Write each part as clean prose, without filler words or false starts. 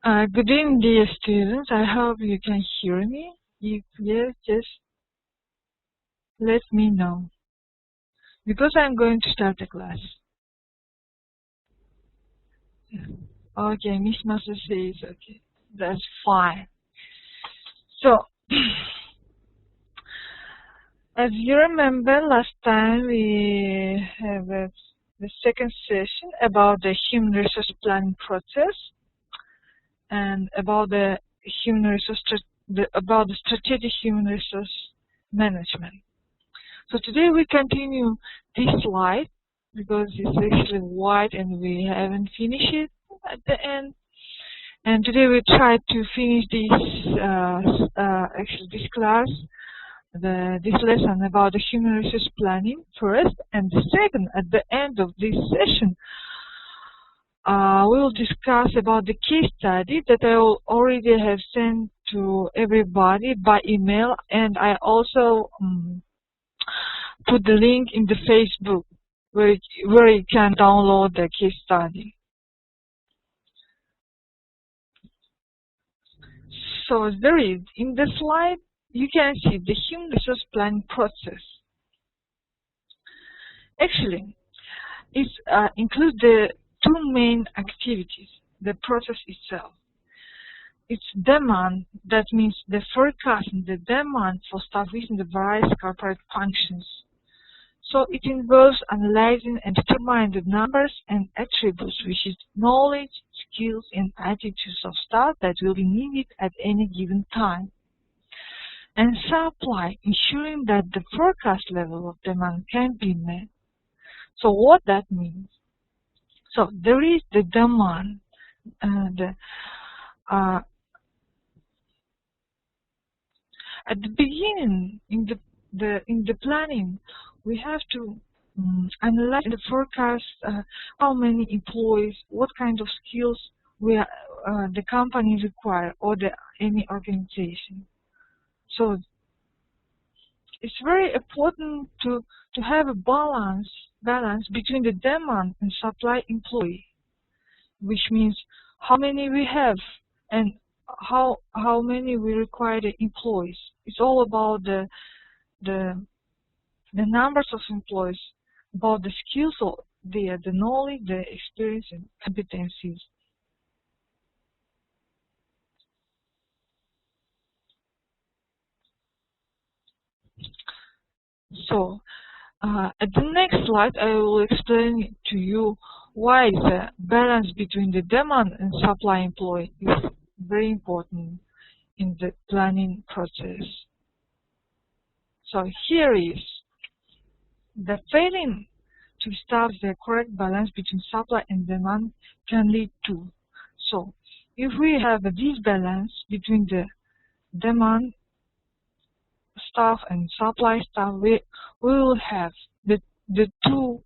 Good evening, dear students. I hope you can hear me. If yes, just let me know, because I'm going to start the class. Okay, Miss Master says okay. That's fine. So, as you remember, last time we have the second session about the human resource planning process and about the human resource about the strategic human resource management. So today we continue this slide because it's actually wide and we haven't finished it at the end. And today we try to finish this this class, this lesson about the human resource planning first, and the second, at the end of this session, we will discuss about the case study that I already have sent to everybody by email, and I also put the link in the Facebook where you can download the case study. So there is, in the slide, you can see the human resource planning process. Actually, it includes the two main activities, the process itself. It's demand, that means the forecasting the demand for staff within the various corporate functions. So it involves analyzing and determining the numbers and attributes, which is knowledge, skills, and attitudes of staff that will be needed at any given time. And supply, ensuring that the forecast level of demand can be met. So what that means? So there is the demand, at the beginning, in the planning, we have to analyze the forecast, how many employees, what kind of skills the company require, or any organization. So it's very important to have a balance between the demand and supply employee, which means how many we have and how many we require the employees. It's all about the numbers of employees, about the skills, or the knowledge, the experience, and competencies. So, at the next slide, I will explain to you why the balance between the demand and supply employee is very important in the planning process. So here is the failing to establish the correct balance between supply and demand can lead to. So if we have a disbalance between the demand staff and supply staff, we will have the two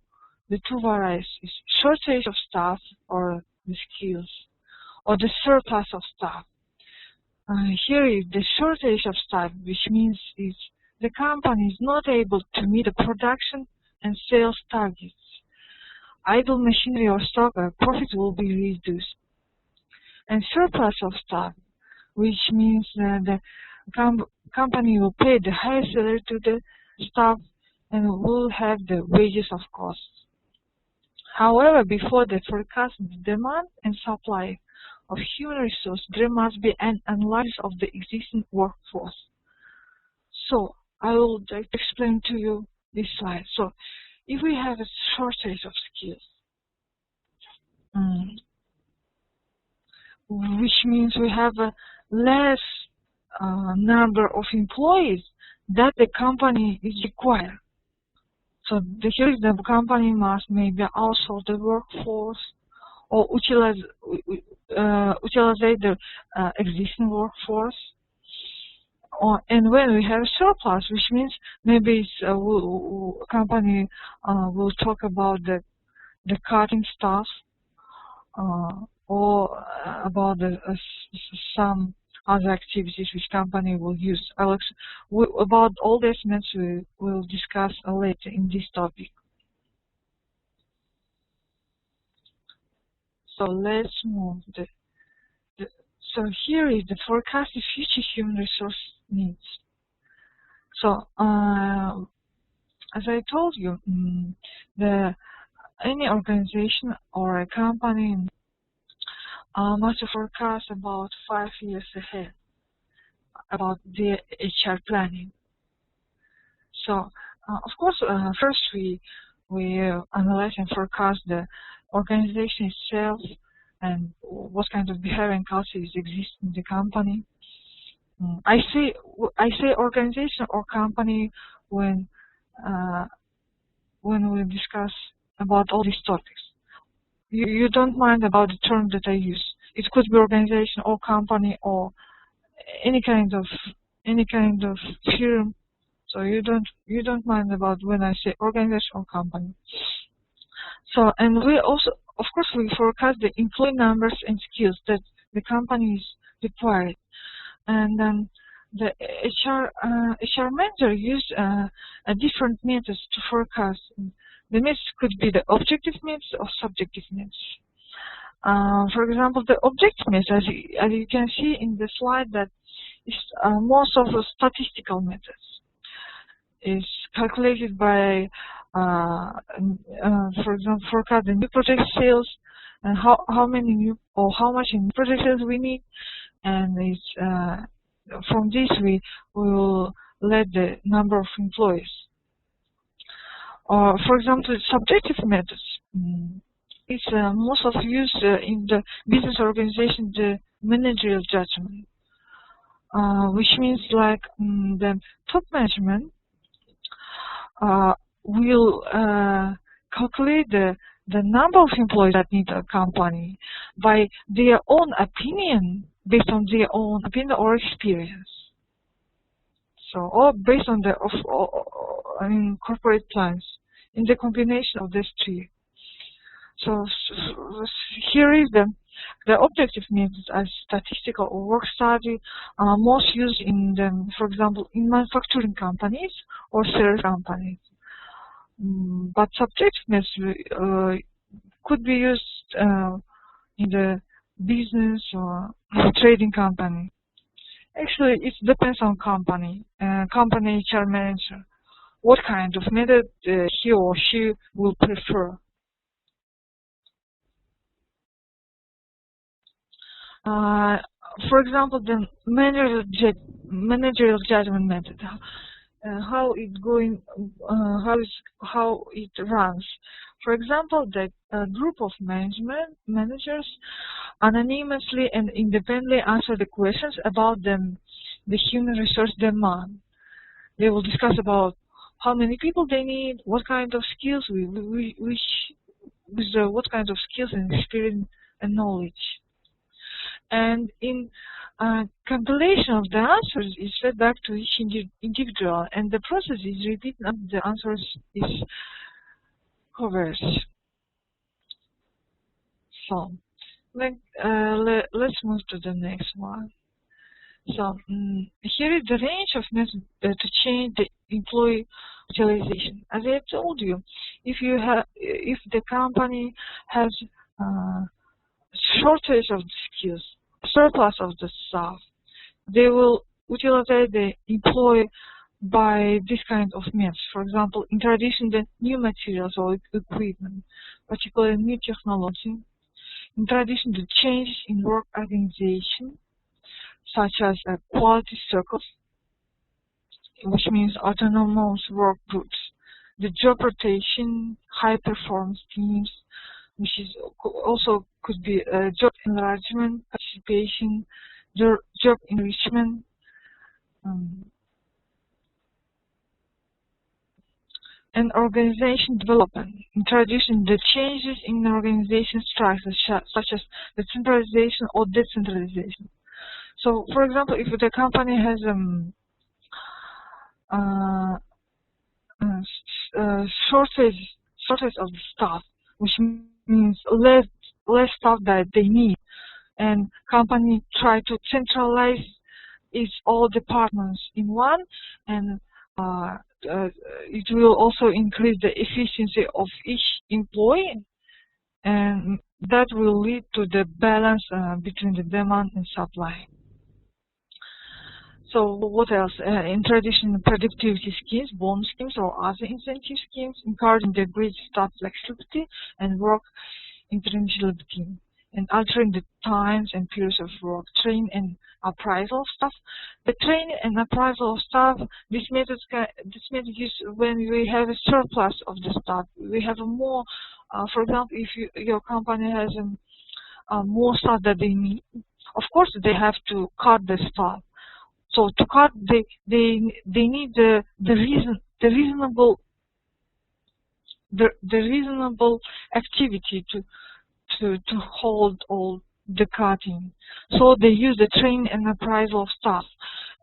varieties: shortage of staff or the skills, or the surplus of staff. Here is the shortage of staff, which means is the company is not able to meet the production and sales targets. Idle machinery or stock profit will be reduced. And surplus of staff, which means the company will pay the highest salary to the staff and will have the wages of costs. However, before the forecast the demand and supply of human resource, there must be an analysis of the existing workforce. So I will just explain to you this slide. So if we have a shortage of skills, which means we have a less number of employees that the company is required. So here the company must maybe outsource the workforce or utilize the existing workforce. And when we have surplus, which means maybe company will talk about the cutting staff or about some other activities which company will use. About all the estimates we will discuss later in this topic. So let's move So here is the forecasted future human resource needs. So as I told you, any organization or a company must forecast about 5 years ahead about the HR planning. So, of course, first we analyze and forecast the organization itself and what kind of behavior and culture is exist in the company. I say organization or company when we discuss about all these topics. You don't mind about the term that I use. It could be organization or company or any kind of firm. So you don't mind about when I say organization or company. So, and we also, of course, we forecast the employee numbers and skills that the company is required. And then the HR manager use different methods to forecast. The methods could be the objective methods or subjective methods. For example, the objective method, as you can see in the slide, that is most of the statistical methods. Is calculated by, for example, forecast the new project sales and how many new or how much in project sales we need, and it's from this we will let the number of employees. Or for example, subjective methods. It's most of used in the business organization, the managerial judgment, which means like the top management will calculate the number of employees that need a company by their own opinion, based on their own opinion or experience. So, or based on the corporate plans, in the combination of these three. So here is the objective methods as statistical or work study are most used in for example, in manufacturing companies or service companies. But subjective methods could be used in the business or trading company. Actually, it depends on company HR manager, what kind of method he or she will prefer. For example, the managerial judgment method, how it runs. For example, the group of managers anonymously and independently answer the questions about the human resource demand. They will discuss about how many people they need, what kind of skills, what kind of skills and experience and knowledge. And in compilation of the answers is fed back to each individual, and the process is repeated until the answers is covered. So, let's move to the next one. So, here is the range of methods to change the employee utilization. As I told you, if the company has shortage of skills, surplus of the staff, they will utilize the employee by this kind of methods. For example, introducing the new materials or equipment, particularly new technology, introducing the changes in work organization, such as quality circles, which means autonomous work groups, the job rotation, high performance teams, which is also could be job enlargement, participation, job enrichment, and organization development, introducing the changes in organization structures such as the centralization or decentralization. So, for example, if the company has shortage of the staff, which means less staff that they need, and company try to centralize its all departments in one, and it will also increase the efficiency of each employee and that will lead to the balance between the demand and supply. So what else? In traditional productivity schemes, bonus schemes, or other incentive schemes, encouraging the great staff flexibility and work interchangeability, and altering the times and periods of work, training and appraisal of staff. The training and appraisal of staff, this method is when we have a surplus of the staff. We have a more, for example, if your company has more staff that they need, of course they have to cut the staff. So to cut, they need the reasonable activity to hold all the cutting. So they use the training and appraisal of staff,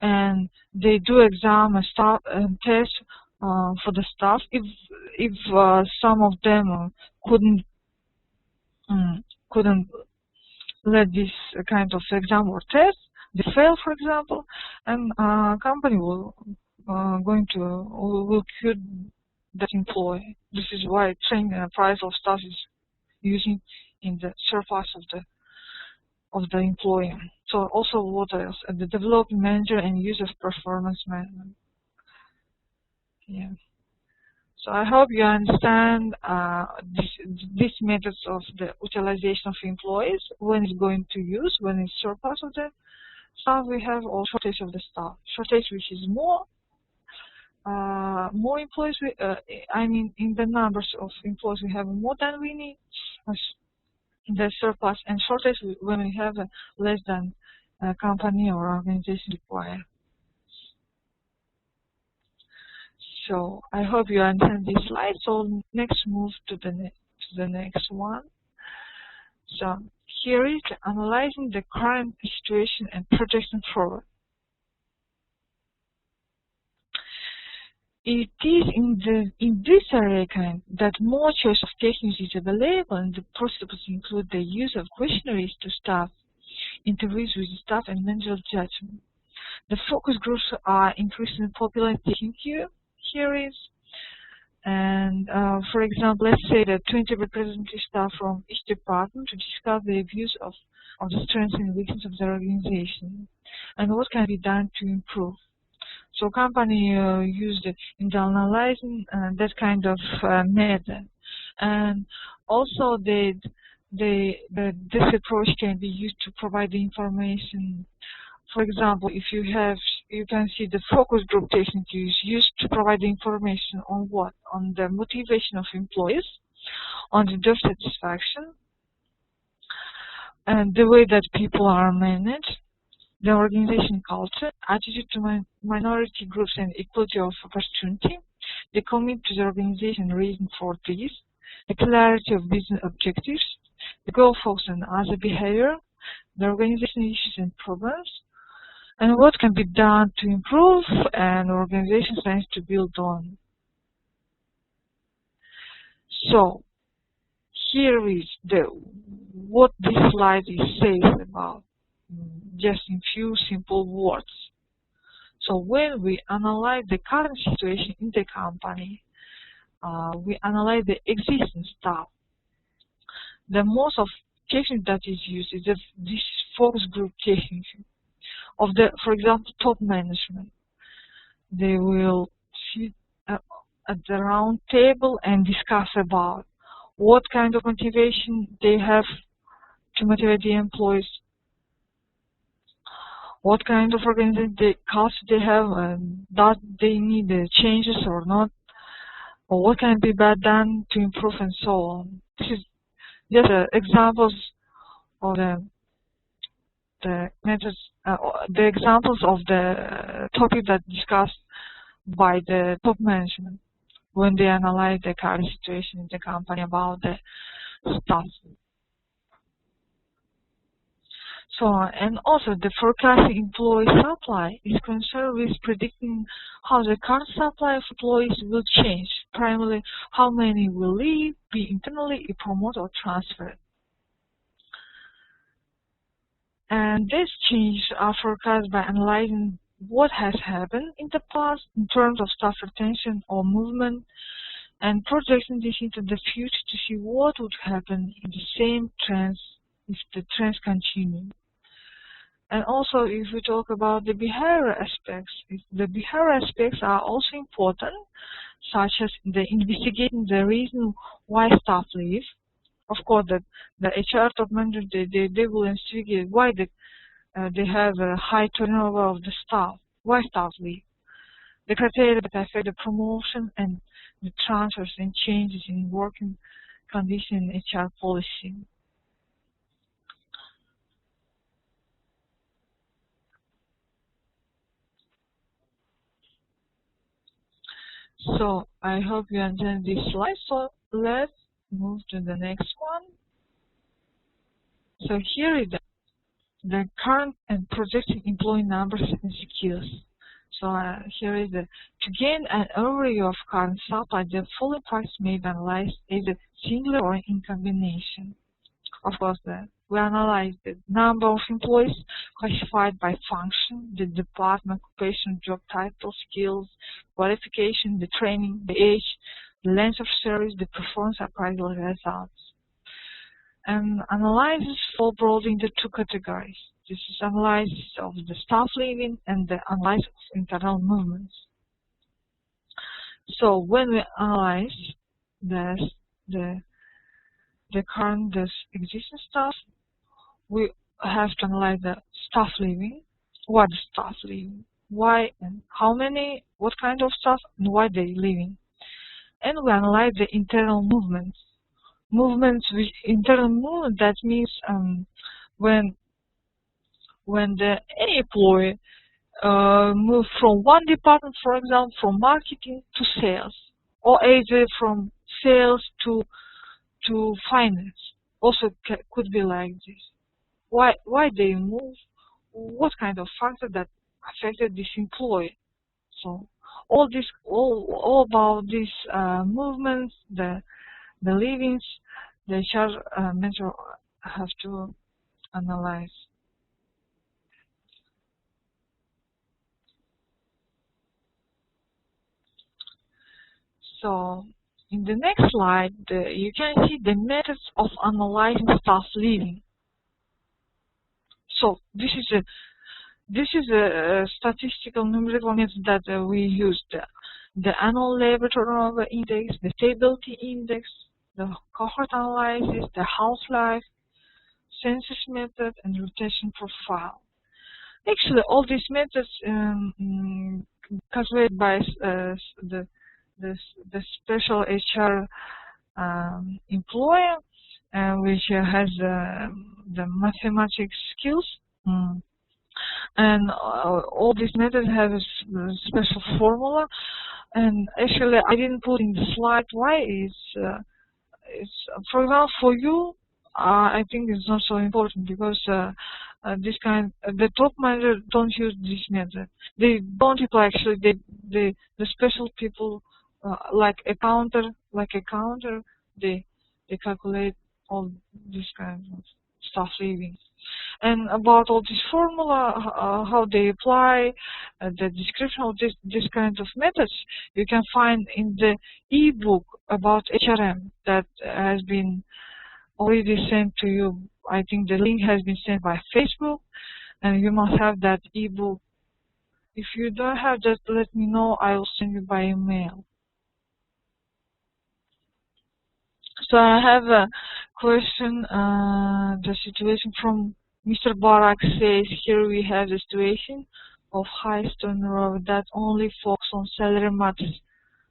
and they do exam and staff and test for the staff. If some of them couldn't let this kind of exam or test, they fail, for example, and company will quit that employee. This is why training and appraisal of staff is using in the surplus of the employee. So also what else? The development manager and use of performance management. Yeah. So I hope you understand these methods of the utilization of employees, when it's going to use, when it's surplus of the staff we have, or shortage of the staff. Shortage, which is more employees. I mean, in the numbers of employees we have more than we need. The surplus, and shortage when we have less than a company or organization require. So I hope you understand this slide. So next, move to the next one. So here is analyzing the current situation and projection forward. It is in this area that more choice of techniques is available, and the procedures include the use of questionnaires to staff, interviews with staff, and managerial judgment. The focus groups are increasingly popular in taking here is, and for example, let's say that 20 representative staff from each department to discuss their views of the strengths and weaknesses of their organization and what can be done to improve. So company used in the analyzing that kind of method, and also this approach can be used to provide the information. For example, if you can see the focus group technique is used to provide the information on what? On the motivation of employees, on the job satisfaction, and the way that people are managed, the organization culture, attitude to minority groups and equality of opportunity, the commitment to the organization reason for this, the clarity of business objectives, the goal focus on other behavior, the organization issues and problems, and what can be done to improve and organization plans to build on. So here is what this slide says about, just in few simple words. So when we analyze the current situation in the company, we analyze the existing staff. The most of technique that is used is this focus group technique of the, for example, top management. They will sit at the round table and discuss about what kind of motivation they have to motivate the employees, what kind of organization culture they have, and that they need changes or not, or what can be done to improve, and so on. This is just examples of the methods, the examples of the topic that discussed by the top management when they analyze the current situation in the company about the staff. So, and also the forecasting employee supply is concerned with predicting how the current supply of employees will change, primarily how many will leave, be internally promoted or transferred. And these changes are forecast by analyzing what has happened in the past in terms of staff retention or movement, and projecting this into the future to see what would happen in the same trends if the trends continue. And also, if we talk about the behavioral aspects, the behavioral aspects are also important, such as investigating the reason why staff leave. Of course, the HR top manager, they will investigate why they have a high turnover of the staff, why staff leave. The criteria that affect the promotion and the transfers and changes in working condition in HR policy. So I hope you understand this slide. So let's move to the next one. So here is the current and projected employee numbers and skills. So here is to gain an overview of current supply, the following factors may be analyzed either singular or in combination. Of course, we analyze the number of employees classified by function, the department, occupation, job title, skills, qualification, the training, the age, the length of service, the performance appraisal results. And analysis fall broadly into two categories. This is analysis of the staff leaving and the analysis of internal movements. So when we analyze the current existing staff, we have to analyze the staff leaving, what is staff leaving, why and how many, what kind of staff and why they leaving. And we analyze the internal movements. With internal movement, that means when any employee move from one department, for example, from marketing to sales, or either from sales to finance, also could be like this. Why they move? What kind of factor that affected this employee? So all about these movements, the leavings, the HR manager have to analyze. So in the next slide, you can see the methods of analyzing staff leaving. So this is a statistical numerical method that we use: the annual labor turnover index, the stability index, the cohort analysis, the half-life, census method, and rotation profile. Actually, all these methods calculated by the special HR employer, which has the mathematics skills, and all these methods have a special formula. And actually, I didn't put in the slide why it's for example, for you, I think it's not so important, because the top manager don't use this method. They don't apply, actually. The special people like accounter, they calculate all these kinds of staff leaving. And about all this formula, how they apply, the description of this kind of methods, you can find in the ebook about HRM that has been already sent to you. I think the link has been sent by Facebook, and you must have that ebook. If you don't have that, let me know. I will send you by email. So I have a question. The situation from Mr. Barak says, here we have the situation of high turnover that only focus on salary matters,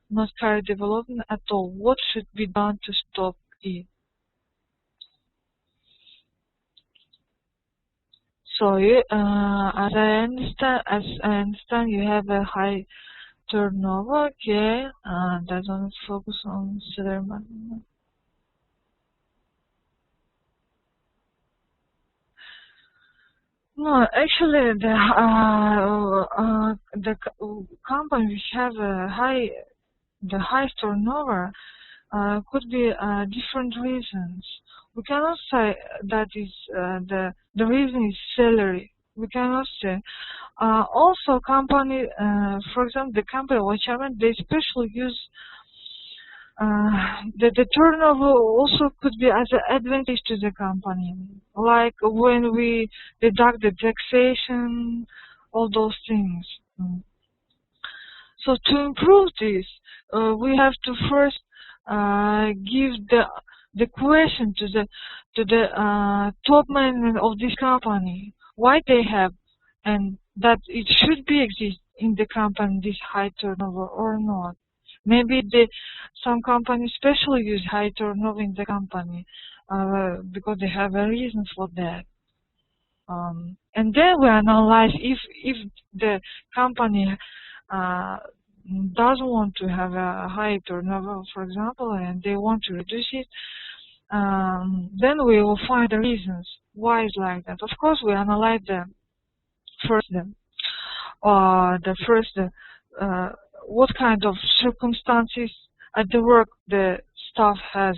not career development at all. What should be done to stop it? So as I understand, you have a high turnover. Okay, that don't focus on salary matters. No, actually, the company which have the highest turnover could be different reasons. We cannot say that is the reason is salary. We cannot say. Also, company, for example, the company which they especially use the turnover also could be as an advantage to the company, like when we deduct the taxation, all those things. So to improve this, we have to first give the question to the top management of this company why they have, and that it should be exist in the company this high turnover or not. Maybe some companies especially use high turnover in the company because they have a reason for that. And then we analyze if the company doesn't want to have a high turnover, for example, and they want to reduce it. Then we will find the reasons why it's like that. Of course, we analyze them first. What kind of circumstances at the work the staff have,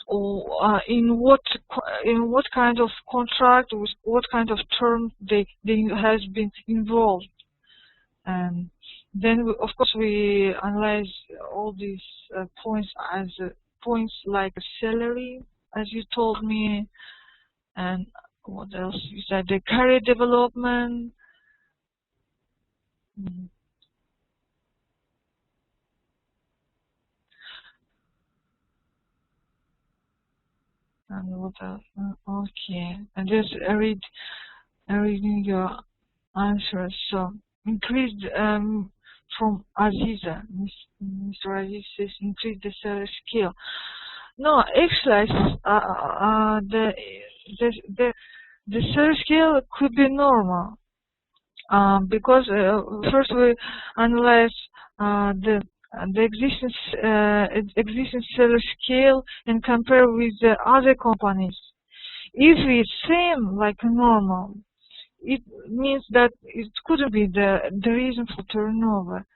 or in what kind of contract, with what kind of term they has been involved, and then of course we analyze all these points as points like salary, as you told me, and what else you said, the career development. And what else? Okay, and just reading your answers. So increased from Aziza, Mr. Aziz says increase the salary scale. No, actually, the salary scale could be normal. Because first we analyze the existing salary scale and compare with the other companies. If it's same like normal, it means that it couldn't be the reason for turnover.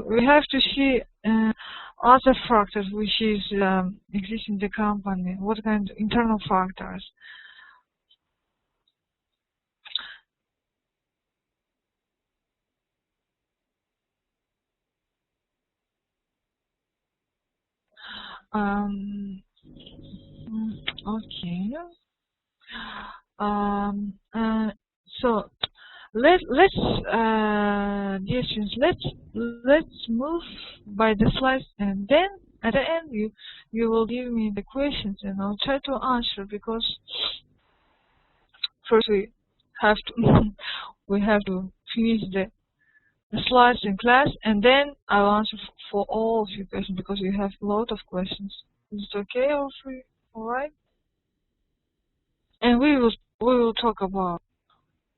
We have to see other factors which is exist in the company. What kind of internal factors? Okay. So let's dear students, let's move by the slides, and then at the end you will give me the questions and I'll try to answer, because first we have to finish the slides in class, and then I'll answer for all of your questions, because you have a lot of questions. Is it okay? All right? And we will talk about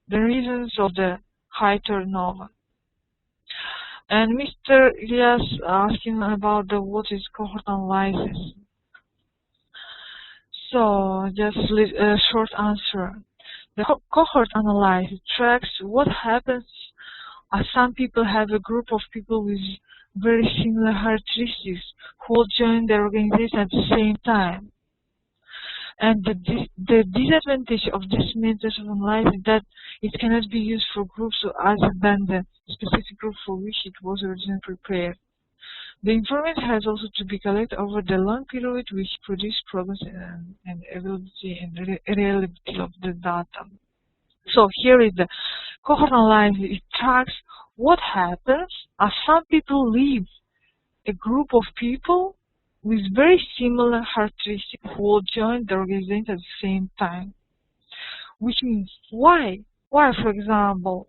the reasons of the high turnover. And Mr. Ilyas asking about what is cohort analysis. So just a short answer. The cohort analysis tracks what happens as some people have a group of people with very similar characteristics who all join the organization at the same time. And the disadvantage of this method of analysis is that it cannot be used for groups other than the specific group for which it was originally prepared. The information has also to be collected over the long period, which produces progress and availability and reliability of the data. So here is the cohort analysis. It tracks what happens as some people leave a group of people with very similar characteristics who will join the organization at the same time. Which means why, for example,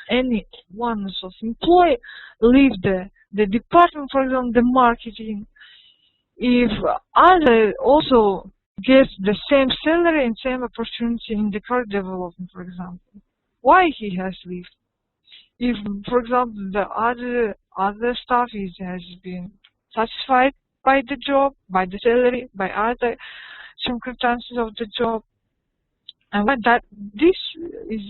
any one of employee leave the department, for example, the marketing, if other also gets the same salary and same opportunity in the career development, for example, why he has left? If, for example, the other staff has been satisfied by the job, by the salary, by other circumstances of the job, and that this is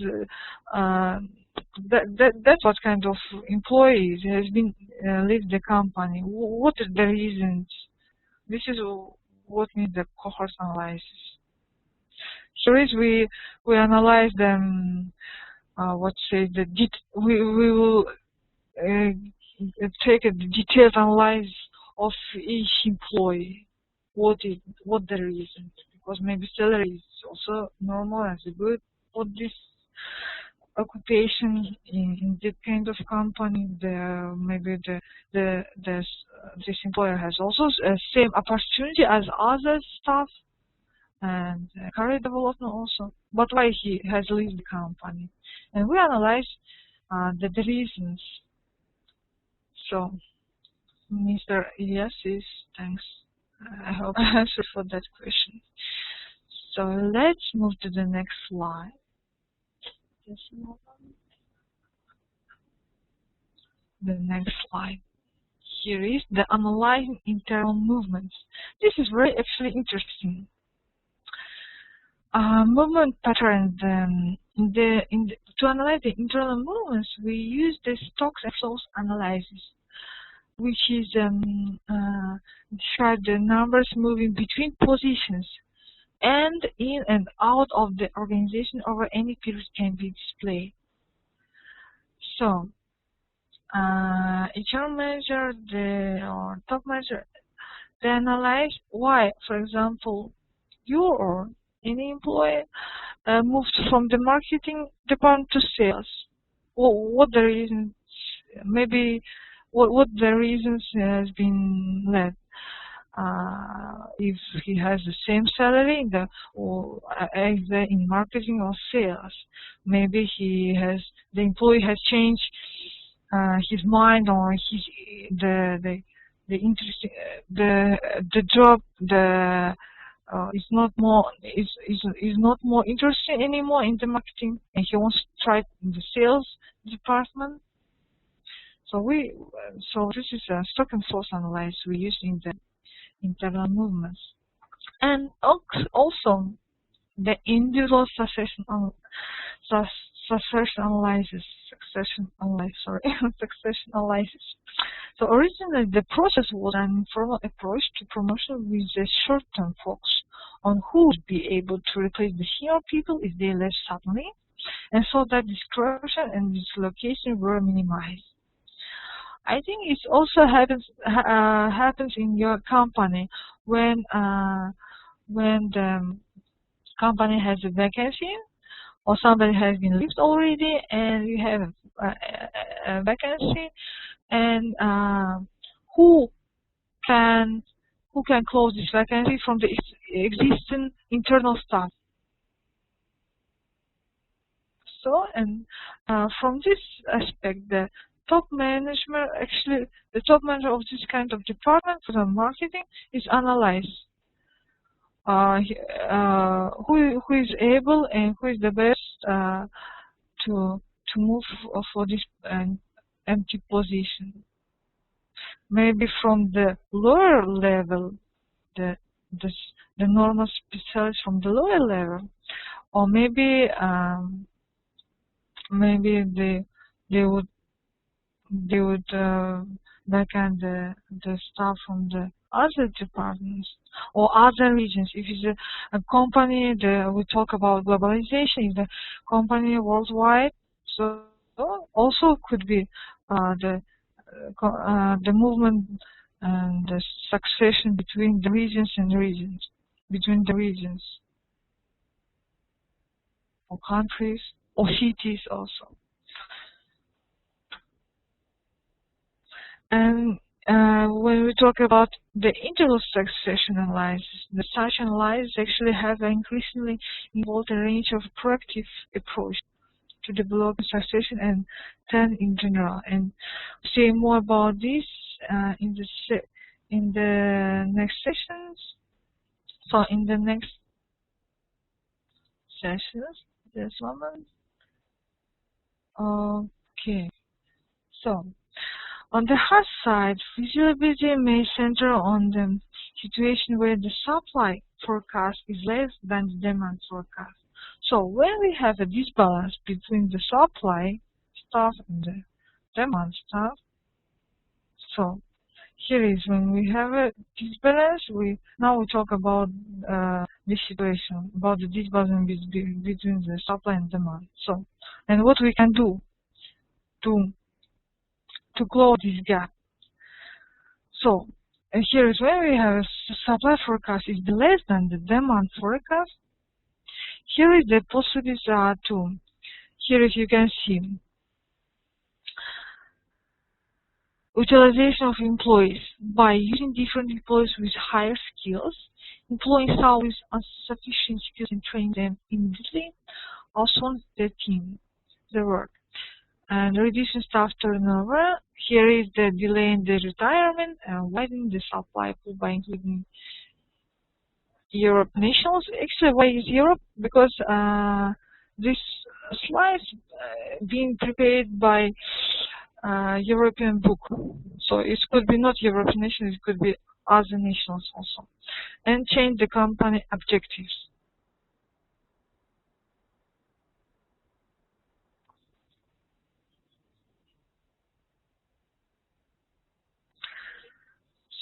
that's what kind of employees has been leave the company. What are the reasons? This is what means the cohort analysis. Here is we analyze them we will take a detailed analysis of each employee. What the reason? Because maybe salary is also normal as good for this occupation in this kind of company. Maybe this employer has also same opportunity as other staff and career development also. But why he has left the company? And we analyze the reasons. So, Mr. Ilyasis, thanks. I hope I answered for that question. So let's move to the next slide. The next slide. Here is the analyzing internal movements. This is very actually interesting. Movement patterns. To analyze the internal movements, we use the stocks and flows analysis, which is describe the numbers moving between positions and in and out of the organization over any period can be displayed. So, HR manager or top manager, they analyze why, for example, you or any employee moved from the marketing department to sales. What the reasons? Maybe what the reasons has been led. If he has the same salary either in marketing or sales, maybe the employee has changed his mind, or the job is not more interesting anymore in the marketing, and he wants to try in the sales department. So this is a stock and flows analysis we use in the internal movements, and also the individual succession analysis. So originally the process was an informal approach to promotion with a short-term focus on who would be able to replace the senior people if they left suddenly, and so that disruption and dislocation were minimized. I think it also happens in your company when the company has a vacancy, or somebody has been left already, and you have a vacancy, and who can close this vacancy from the existing internal staff. So, and from this aspect, the top manager of this kind of department for the marketing is analyzed. Who is able and who is the best to move for this empty position. Maybe from the lower level, the normal specialists from the lower level, or maybe they would vacant the staff from the other departments or other regions. If it's a company, we talk about globalization. If the company worldwide, so also could be the movement and the succession between the regions between the regions, or countries, or cities also. And when we talk about the internal succession analysis, the such analysis actually have increasingly involved a range of proactive approach to develop succession and talent in general. And say more about this in the next sessions. So in the next sessions, this moment. Okay. So on the hard side, feasibility may center on the situation where the supply forecast is less than the demand forecast. So when we have a disbalance between the supply stuff and the demand stuff, so here is when we have a disbalance. Now we talk about this situation, about the disbalance between the supply and demand. So, and what we can do to close this gap. So, here is when we have a supply forecast is less than the demand forecast. Here is the possibilities are two. Here is you can see utilization of employees by using different employees with higher skills, employing some with insufficient skills and training them immediately, also on the team, the work. And reducing staff turnover. Here is the delay in the retirement and widening the supply pool by including Europe nationals. Actually, why is Europe? Because this slide being prepared by European book. So it could be not European nations, it could be other nations also. And change the company objectives.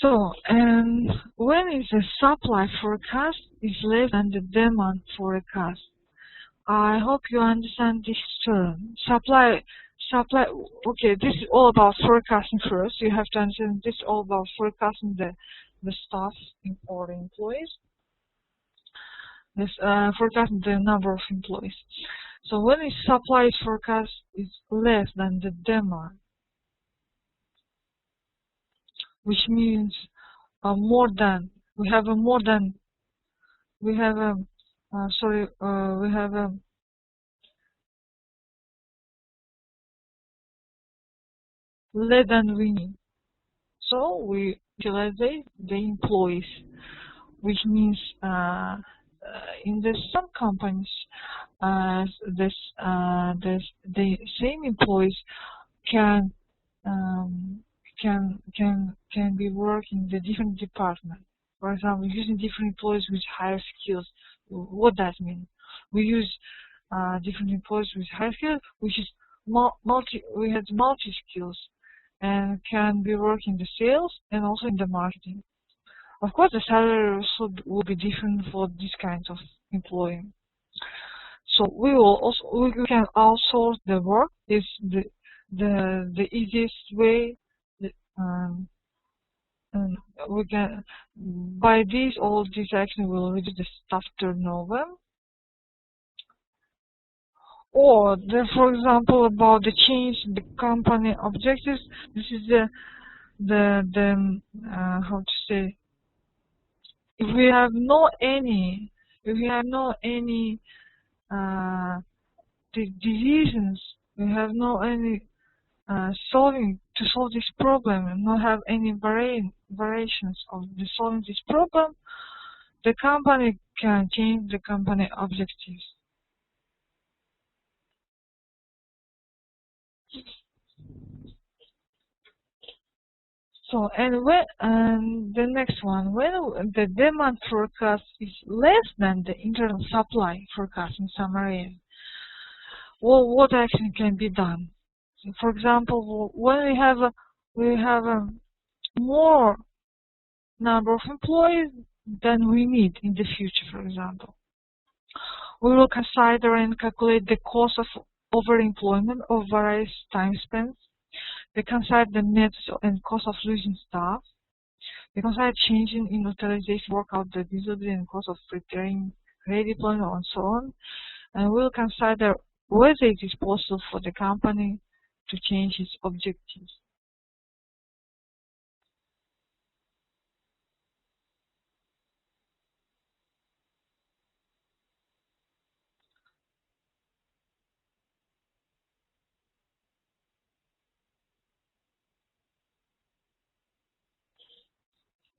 So, and when is the supply forecast is less than the demand forecast? I hope you understand this term. Supply, okay, this is all about forecasting first. You have to understand this is all about forecasting the staff or the employees. This forecasting the number of employees. So when is supply forecast is less than the demand, which means more than, we have a more than, we have a, we have a less than we need. So we utilize the employees, which means in some companies, the same employees can be working in the different departments. For example, using different employees with higher skills. What does that mean? We use different employees with higher skills, which is we have multi skills and can be working in the sales and also in the marketing. Of course, the salary also will be different for this kind of employee. So we can outsource the work. Is the easiest way. And we can, by this, all this action will reduce the staff turnover. Or, for example, about the change in the company objectives. This is how to say. If we have no any divisions, we have no any to solve this problem and not have any variations of solving this problem, the company can change the company objectives. So, and the next one, when the demand forecast is less than the internal supply forecast in some areas, well, what action can be done? So, for example, when we have a more number of employees than we need in the future, for example, we will consider and calculate the cost of overemployment of various time spans. We consider the net and cost of losing staff. We consider changing in utilization, work out the visibility and cost of preparing redeployment and so on. And we'll consider whether it is possible for the company to change its objectives.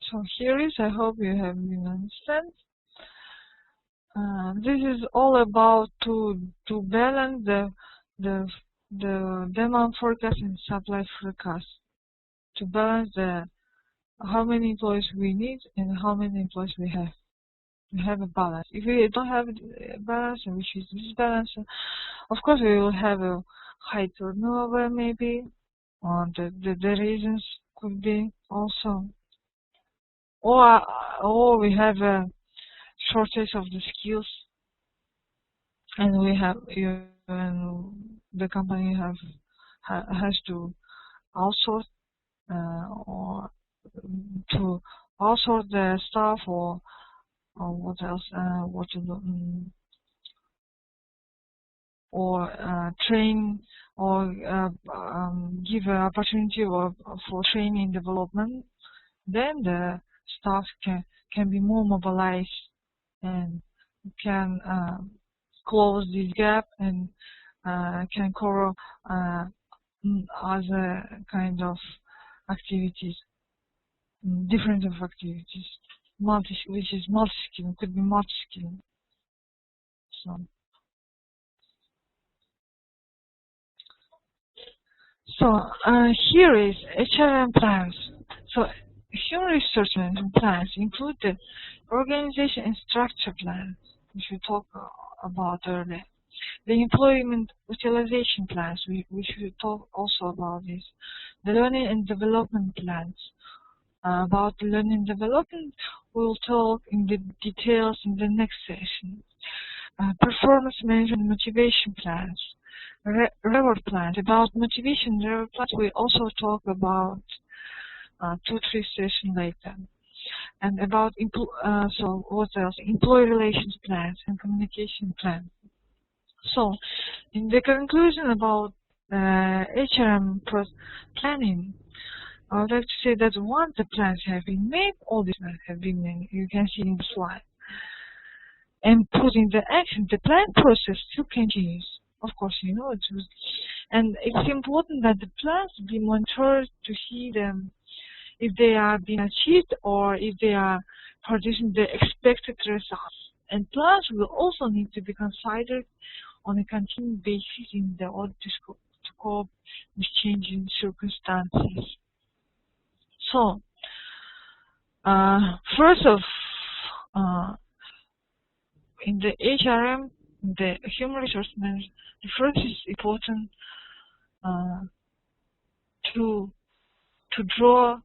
So here is, I hope you have been understand. This is all about to balance the demand forecast and supply forecast, to balance how many employees we need and how many employees we have. We have a balance. If we don't have a balance, which is this balance, of course we will have a high turnover maybe. The reasons could be also, or we have a shortage of the skills, and we have the company has to outsource or to outsource the staff, or what else? What to do? Or train, or give an opportunity for training and development. Then the staff can be more mobilized and can close this gap and can cover other kind of activities, different of activities, which is multi-skilling, could be multi-skilling. So here is HRM plans. So human resource management plans include the organization and structure plans, which we talked about earlier. The employment utilization plans, we should talk also about this. The learning and development plans. About the learning and development, we'll talk in the details in the next session. Performance management motivation plans. Reward plans. About motivation reward plans, we also talk about 2-3 sessions later. And about so what else? Employee relations plans and communication plans. So, in the conclusion about HRM planning, I would like to say that once the plans have been made, all these plans have been made. You can see in the slide. And put into action, the plan process still continues. Of course, you know it. And it's important that the plans be monitored to see them if they are being achieved or if they are producing the expected results. And plans will also need to be considered on a continued basis in the order to cope with changing circumstances. So, first of, in the HRM, the human resource management, the first is important to draw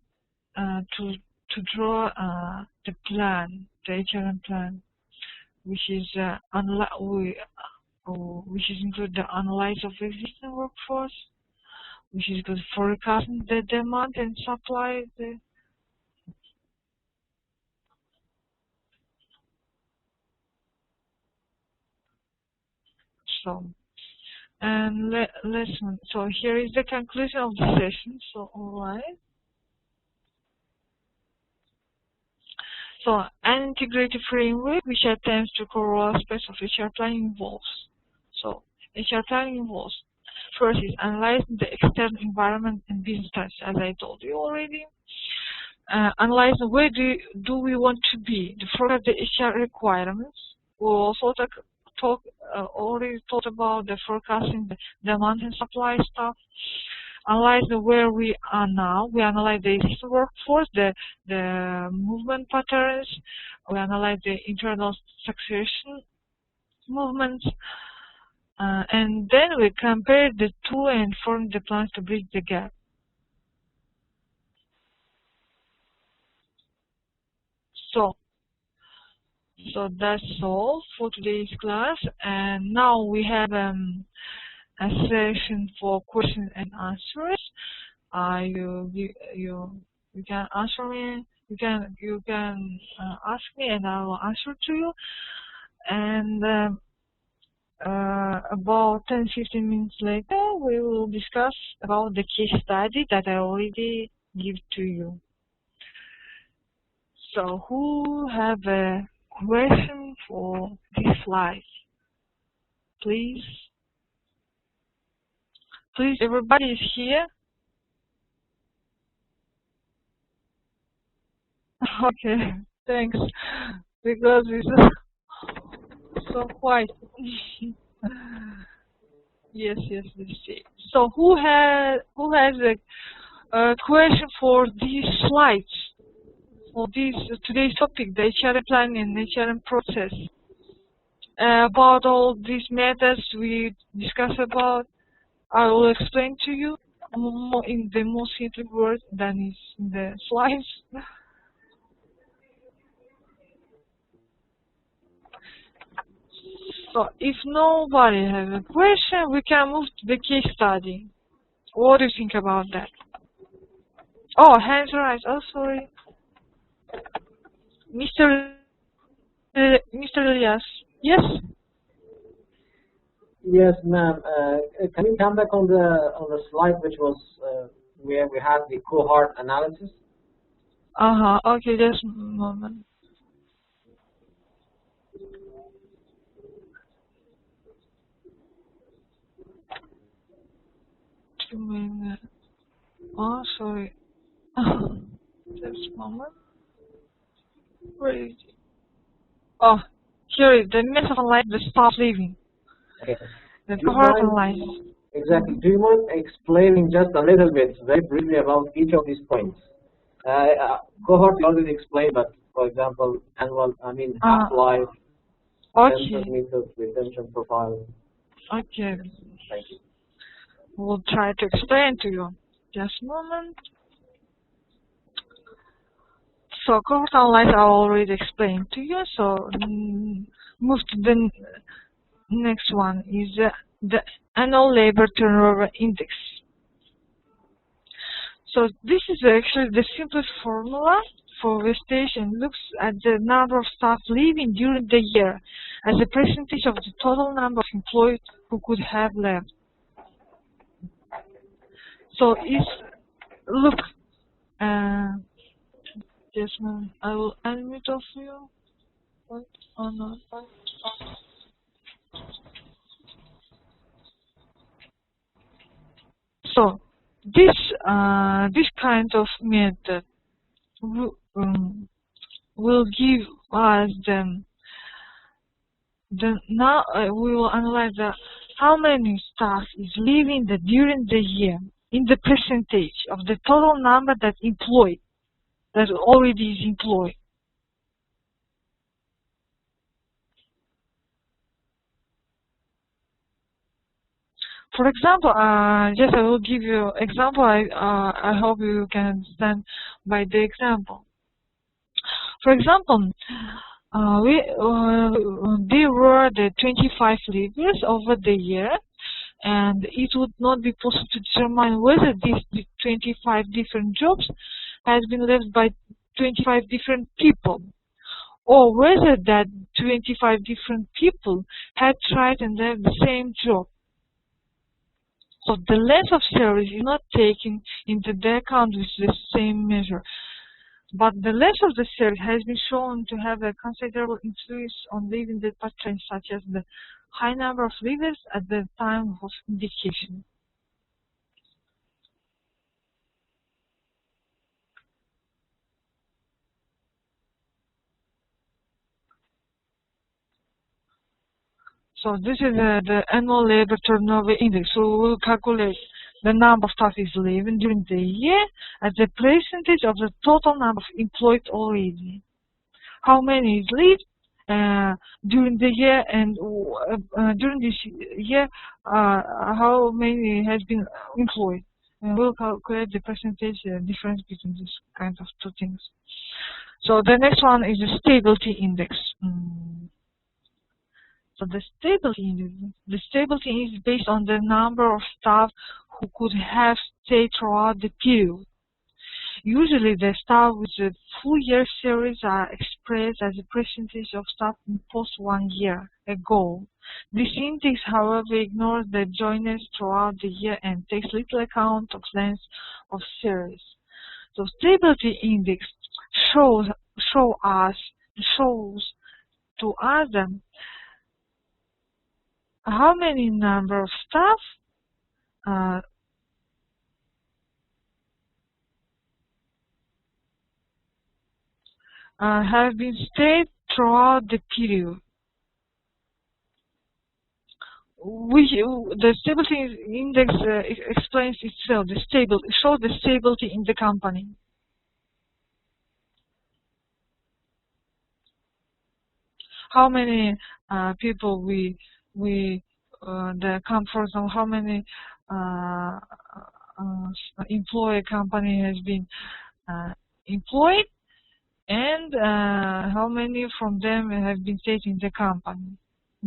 the plan, the HRM plan, which is which is include the analysis of existing workforce, which is good forecasting the demand and supply. And listen. So here is the conclusion of the session. So alright. So an integrated framework which attempts to cover all aspects of HR planning involves. So HR planning involves, first is analyzing the external environment and business strategy, as I told you already. Analyzing where do we want to be, the forecast the HR requirements. We'll also already talked about the forecasting, the demand and supply stuff. Analyze where we are now. We analyze the existing workforce, the movement patterns. We analyze the internal succession movements. And then we compare the two and form the plans to bridge the gap. So that's all for today's class. And now we have a session for questions and answers. You can answer me. You can ask me, and I will answer to you. And about 10-15 minutes later, we will discuss about the case study that I already give to you. So who have a question for this slide? Please, everybody is here. Okay, thanks. Because it's so quiet. Yes, let's see. So who has a question for these slides? For today's topic, the HRM planning and HRM process. About all these methods we discussed about, I will explain to you. in the most simple word than is in the slides. So if nobody has a question, we can move to the case study. What do you think about that? Oh, hands raised. Oh, sorry. Mr. Elias. Yes? Yes, ma'am. Can you come back on the slide which was where we had the cohort analysis? Okay, just a moment. Oh, sorry. Just a moment. Where is it? Oh, here is the method of analyze the staff leaving. Okay. The cohort analysis. Exactly. Do you mind explaining just a little bit, very briefly, about each of these points? Cohort you already explained, but for example, half-life, census method, retention profile. Okay. Thank you. We'll try to explain to you. Just a moment. So cohort analysis I already explained to you. So move to the next one is the annual labor turnover index. So this is actually the simplest formula for wastage and looks at the number of staff leaving during the year as a percentage of the total number of employees who could have left. So look, yes, ma'am, I will unmute of you. What? Oh no. So this kind of method will give us now we will analyze how many staff is leaving during the year in the percentage of the total number that already is employed. For example, yes, I will give you an example. I hope you can understand by the example. For example, there were the 25 leavers over the year, and it would not be possible to determine whether these 25 different jobs has been left by 25 different people, or whether that 25 different people had tried and left the same job. So the length of service is not taken into the account with the same measure. But the length of the service has been shown to have a considerable influence on leaving the patterns, such as the high number of leavers at the time of indication. So this is the annual labor turnover index. So we will calculate the number of staff is leaving during the year as a percentage of the total number of employed already. How many is leave during the year, and during this year, how many has been employed? And we'll calculate the percentage difference between these kinds of two things. So the next one is the stability index. So the stability is based on the number of staff who could have stayed throughout the period. Usually the staff with the full year salaries are expressed as a percentage of staff imposed 1 year ago. This index, however, ignores the joiners throughout the year and takes little account of length of salaries. So stability index shows to us how many number of staff have been stayed throughout the period. The stability index explains itself. Shows the stability in the company. How many people the come for example, how many employee company has been employed, and how many from them have been stayed in the company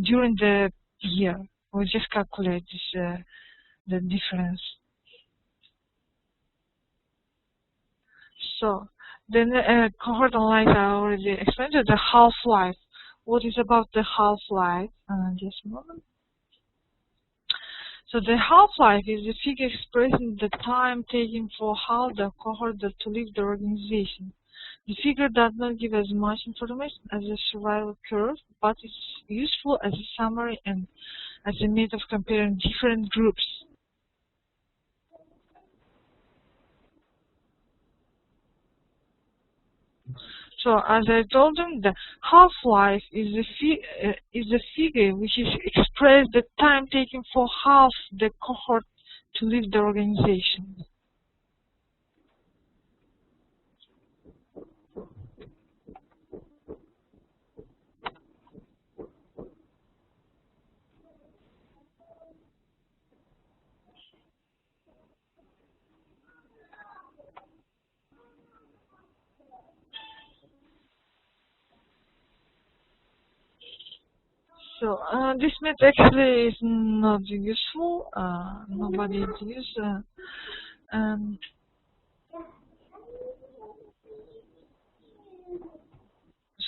during the year. We just calculate this, the difference. So then cohort analysis I already explained the half-life. What is about the half-life? Just a moment. So the half-life is the figure expressing the time taken for how the cohort to leave the organization. The figure does not give as much information as the survival curve, but it's useful as a summary and as a method of comparing different groups. So as I told them, the half-life is the figure which is expressed the time taken for half the cohort to leave the organization. So this method actually is not useful. Nobody uses.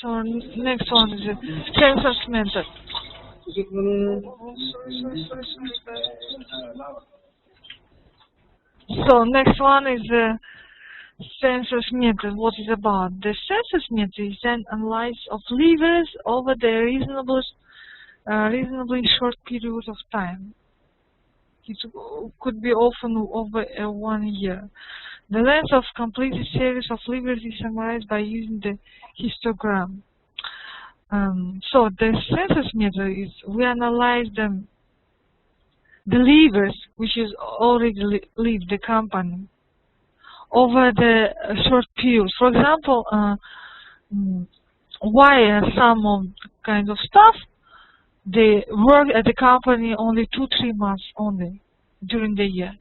So next one is the Census Method. So next one is the Census Method. What is about? The Census Method is an analysis of leavers over the reasonably short period of time. It could be often over 1 year. The length of completed series of leavers is summarized by using the histogram. So the Census Method is we analyze the leavers which is already leave the company over the short period. For example, why some of kind of stuff they work at the company only 2-3 months only during the year,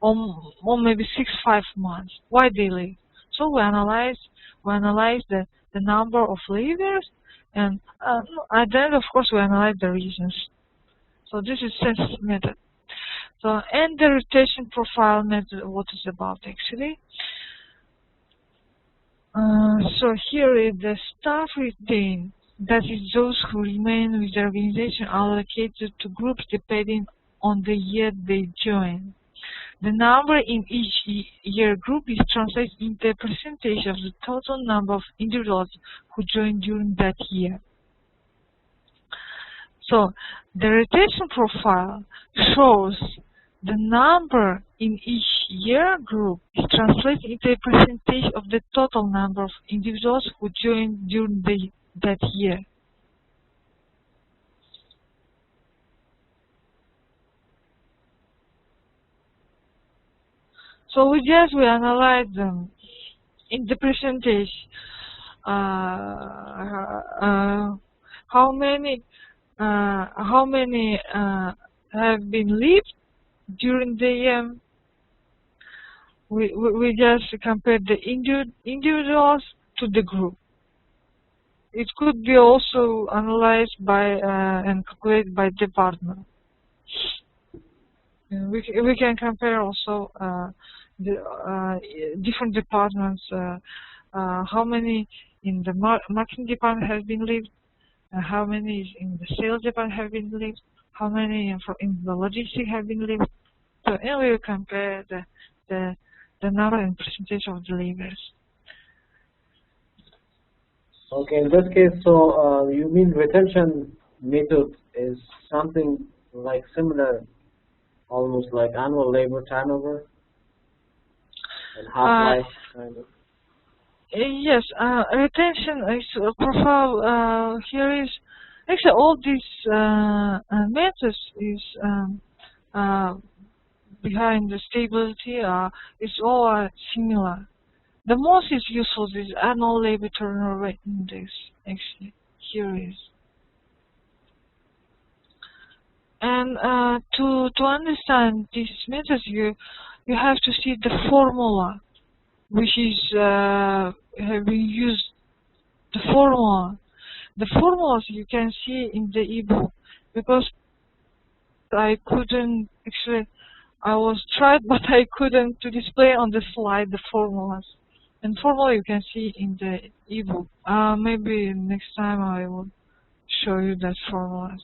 or maybe 6-5 months. Why they leave? So we analyze the number of leavers, and at the end, of course, we analyze the reasons. So this is Census Method. So and the rotation profile method, what is about actually? So here is the staff retained. That is, those who remain with the organization are allocated to groups depending on the year they join. The number in each year group is translated into a percentage of the total number of individuals who joined during that year. So the rotation profile shows the number in each year group is translated into a percentage of the total number of individuals who joined during that year. So we analyze them in the percentage. How many have been leaved during the year? We just compare the individuals to the group. It could be also analyzed by and calculated by department. We can compare also the different departments. How many in the marketing department have been leaved? How many in the sales department have been leaved? How many in the logistics have been leaved? So and we will compare the number and percentage of the leavers. Okay, in that case, so you mean retention method is something like similar, almost like annual labor turnover and half-life kind of? Yes, retention is profile. Here is actually all these methods is behind the stability. It's all similar. The most is useful is annual labor turnover rate index. Actually, here is. And to understand these methods, you you have to see the formula, which is have been used. The formulas you can see in the ebook, because I couldn't actually. I was tried, but I couldn't to display on the slide the formulas. And formula you can see in the ebook. Maybe next time I will show you that formulas.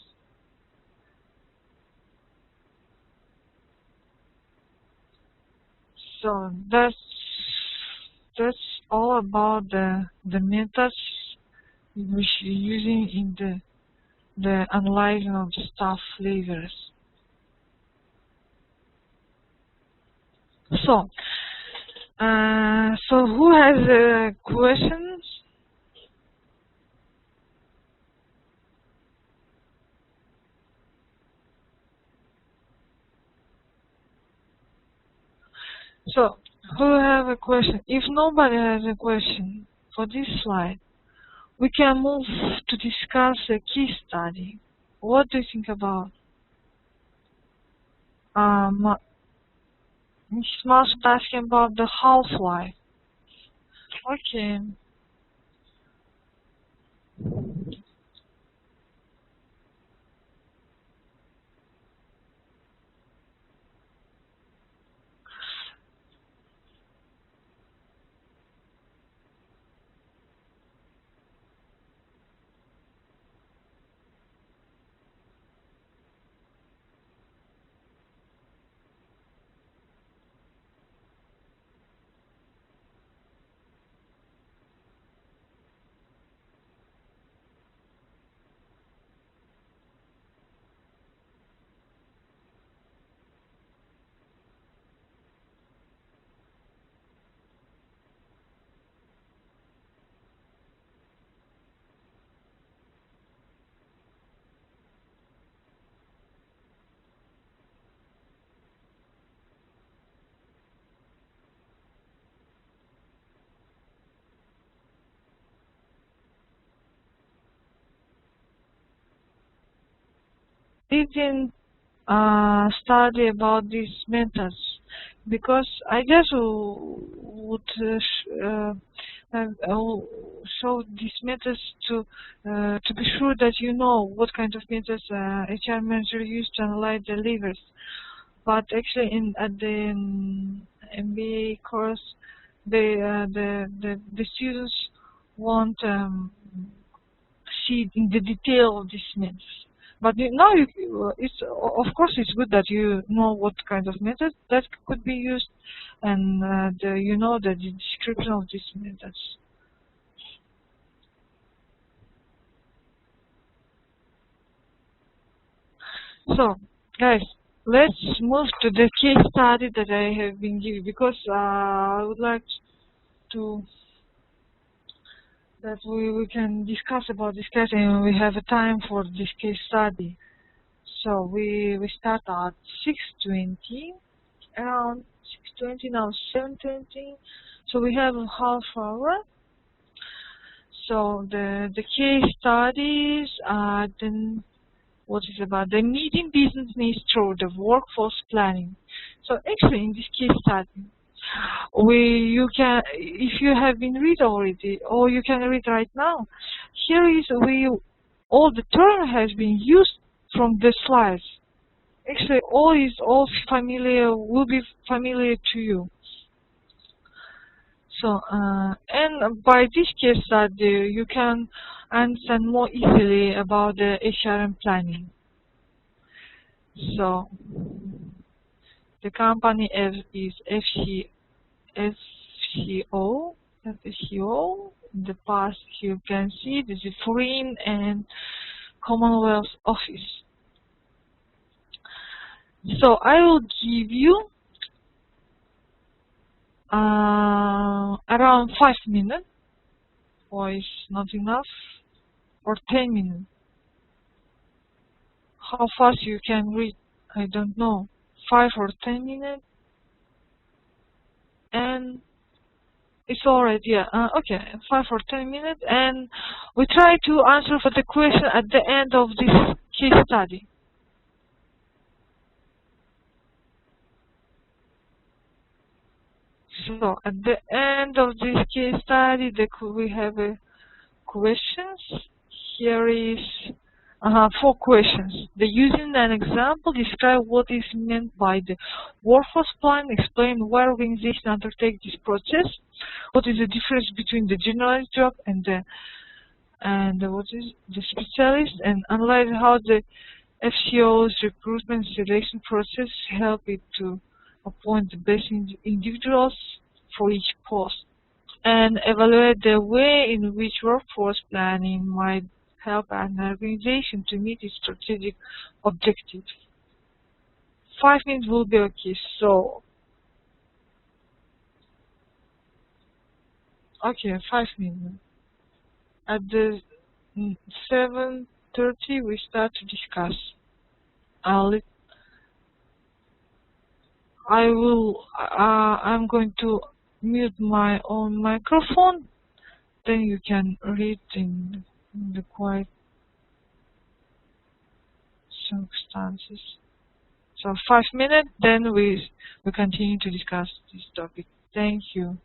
So that's all about the methods which you're using in the analyzing of the staff flavors. So who has questions? So who have a question? If nobody has a question for this slide, we can move to discuss a case study. What do you think about? Ms. Mouse asking about the half-life. Okay. Didn't study about these methods, because I just would show these methods to be sure that you know what kind of methods HR manager use to analyze the levers. But actually, at the MBA course, the students won't see in the detail of these methods. But now, it's of course it's good that you know what kind of methods that could be used, and you know the description of these methods. So, guys, let's move to the case study that I have been giving, because I would like to that we can discuss about this case, and we have a time for this case study. So we start at 6:20, around 6:20, now 7:20. So we have a half hour. So the case studies are then what is about the meeting business needs through the workforce planning. So actually, in this case study, you can, if you have been read already, or you can read right now. Here is all the term has been used from the slides. Actually, all familiar, will be familiar to you. So and by this case study, you can understand more easily about the HRM planning. So the company is FCO. In the past, you can see this is Foreign and Commonwealth Office. So I will give you around 5 minutes, or is not enough, or 10 minutes. How fast you can read, I don't know, 5 or 10 minutes, and it's alright, yeah, okay, 5 or 10 minutes, and we try to answer for the question at the end of this case study. So at the end of this case study, we have questions. Here is 4 questions. Using an example, describe what is meant by the workforce plan. Explain why organization undertake this process. What is the difference between the generalist job and what is the specialist? And analyze how the FCO's recruitment selection process help it to appoint the best individuals for each post. And evaluate the way in which workforce planning might help an organization to meet its strategic objectives. 5 minutes will be okay. So, 5 minutes. At the 7:30 we start to discuss. I'm going to mute my own microphone. Then you can read in the quiet circumstances. So 5 minutes, then we continue to discuss this topic. Thank you.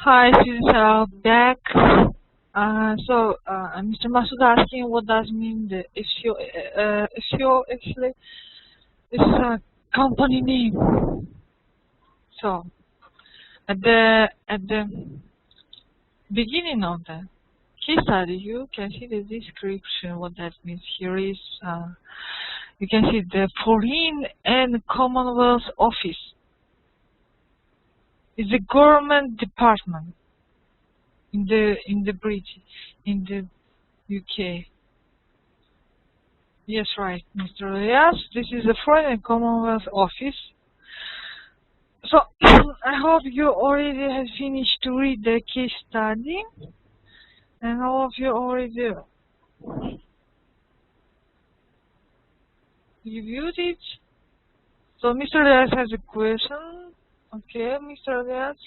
Hi, this is back. Mr. Masood asking what does mean the SEO actually is a company name. So at the beginning of the case study, you can see the description. What that means here is you can see the Foreign and Commonwealth Office. It's a government department in the UK. Yes, right, Mr. Elias. This is the Foreign and Commonwealth Office. So I hope you already have finished to read the case study, and all of you already reviewed it. So Mr. Elias has a question. Okay, Mr. Elias.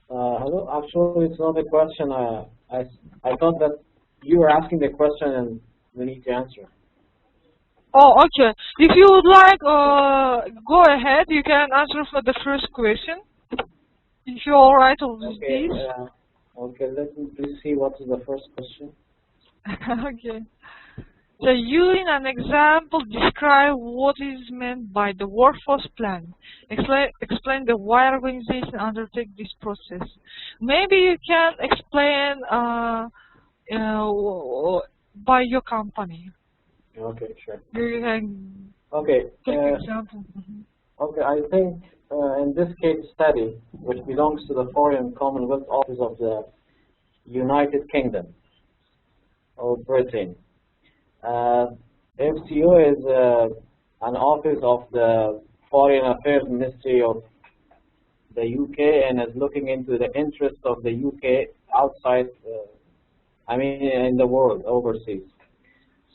Hello. Actually, it's not a question. I thought that you were asking the question and we need to answer. Oh, okay. If you would like, go ahead. You can answer for the first question. If you're all right with Okay. this. Okay. Let me please see what is the first question. Okay. So you, in an example, describe what is meant by the workforce plan. Explain the why organization undertake this process. Maybe you can explain by your company. Okay, sure. You can Okay. take example. Okay, I think in this case study, which belongs to the Foreign Commonwealth Office of the United Kingdom or Britain, FCO is an office of the Foreign Affairs Ministry of the UK and is looking into the interests of the UK outside, in the world, overseas.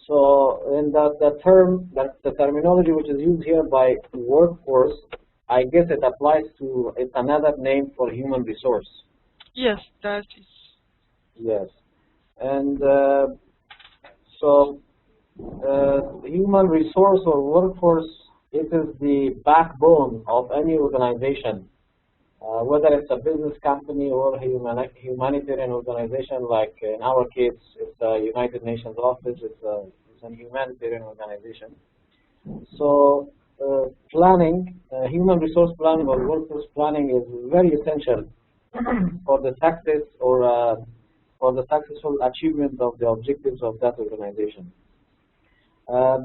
So, in the terminology which is used here by workforce, I guess it applies to, it's another name for human resource. Yes, that is. Yes. And human resource or workforce, it is the backbone of any organization, whether it's a business company or a humanitarian organization. Like in our case, it's the United Nations office. It's a humanitarian organization. So planning, human resource planning or workforce planning is very essential for the success or for the successful achievement of the objectives of that organization.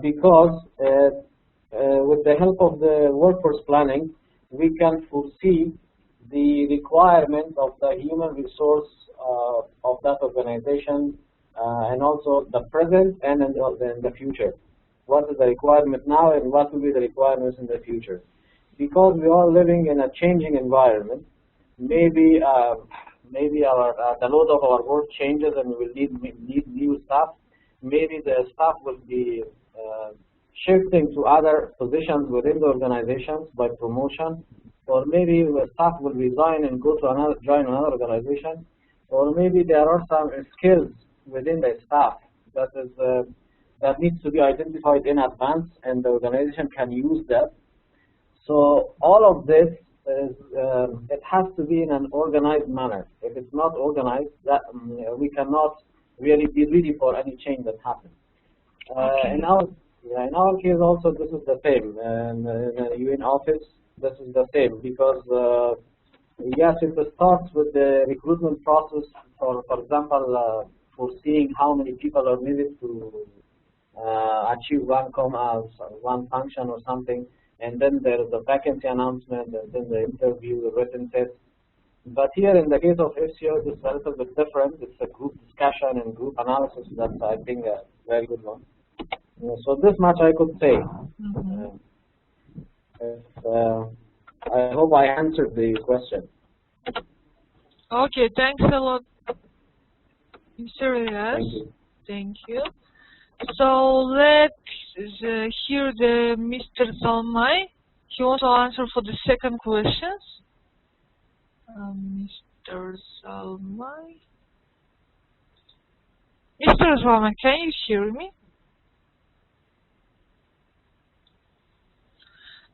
Because with the help of the workforce planning, we can foresee the requirement of the human resource of that organization, and also the present and in the future. What is the requirement now and what will be the requirements in the future? Because we are living in a changing environment, maybe the load of our work changes and we will need new staff. Maybe the staff will be shifting to other positions within the organizations by promotion, or maybe the staff will resign and go to join another organization, or maybe there are some skills within the staff that needs to be identified in advance, and the organization can use that. So all of this is it has to be in an organized manner. If it's not organized, that we cannot really be ready for any change that happens. In our case also, this is the same. In the UN office, this is the same, because yes, it starts with the recruitment process. For example, foreseeing how many people are needed to achieve one function or something, and then there is the vacancy announcement, and then the interview, the written test. But here, in the case of FCO, it's a little bit different. It's a group discussion and group analysis. That's, I think, a very good one. So this much I could say. I hope I answered the question. Okay, thanks a lot, Mr. Elias. Thank you. Thank you. So let's hear the Mr. Zalmay. He wants to answer for the second question. Mr. Zalmay. Mr. Zalmay, can you hear me?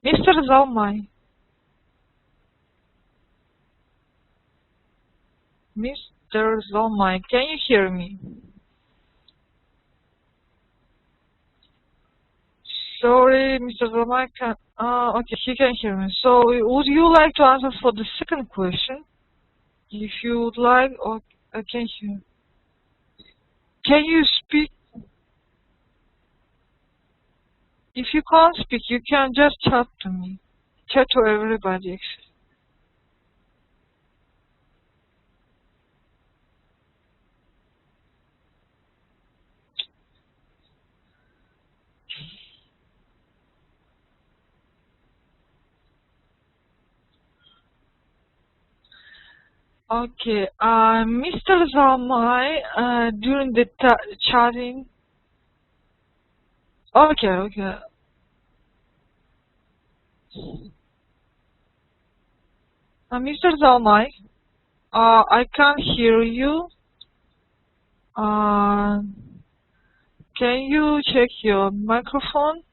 Mr. Zalmay. Mr. Zalmay, can you hear me? Sorry, Mr. Zalmay can. Okay, he can hear me. So, would you like to answer for the second question? If you would like, or I can hear. Can you speak? If you can't speak, you can just chat to me. Chat to everybody. Okay, Mr. Zalmay, during the chatting. Okay. Mr. Zalmay, I can't hear you. Can you check your microphone?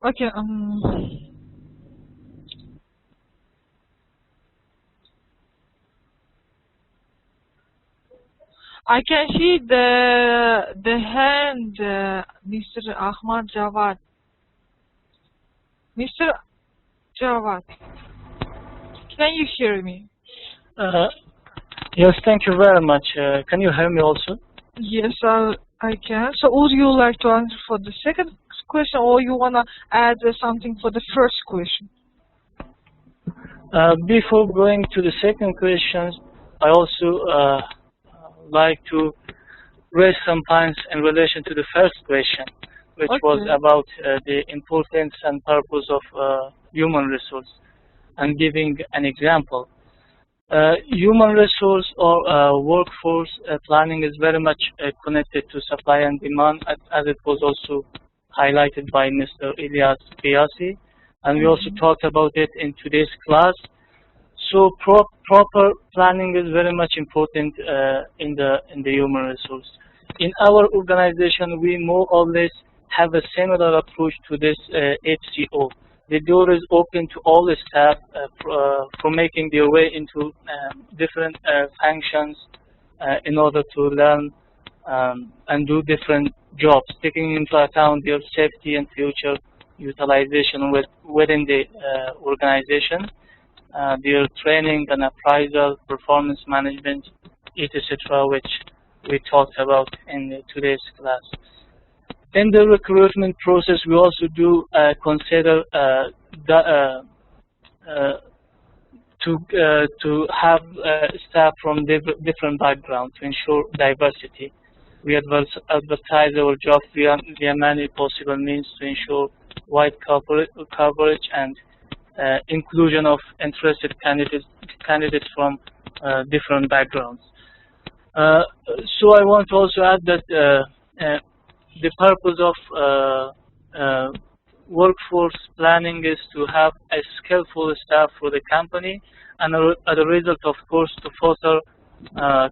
Okay, I can see the hand, Mr. Ahmad Jawad. Mr. Jawad, can you hear me? Yes, thank you very much. Can you hear me also? Yes, I can. So would you like to answer for the second question, or you want to add something for the first question? Before going to the second question, I also like to raise some points in relation to the first question, which was about the importance and purpose of human resource, and giving an example. Human resource or workforce planning is very much connected to supply and demand, as it was also highlighted by Mr. Ilyas Qiyasi, and we also talked about it in today's class. So proper planning is very much important in the human resource. In our organization, we more or less have a similar approach to this HCO. The door is open to all the staff for making their way into different functions in order to learn and do different jobs, taking into account their safety and future utilization within the organization, their training and appraisal, performance management, etc., which we talked about in today's class. In the recruitment process, we also do consider to have staff from different backgrounds to ensure diversity. We advertise our jobs via many possible means to ensure wide coverage and inclusion of interested candidates from different backgrounds. So I want to also add that the purpose of workforce planning is to have a skillful staff for the company, and as a result, of course, to foster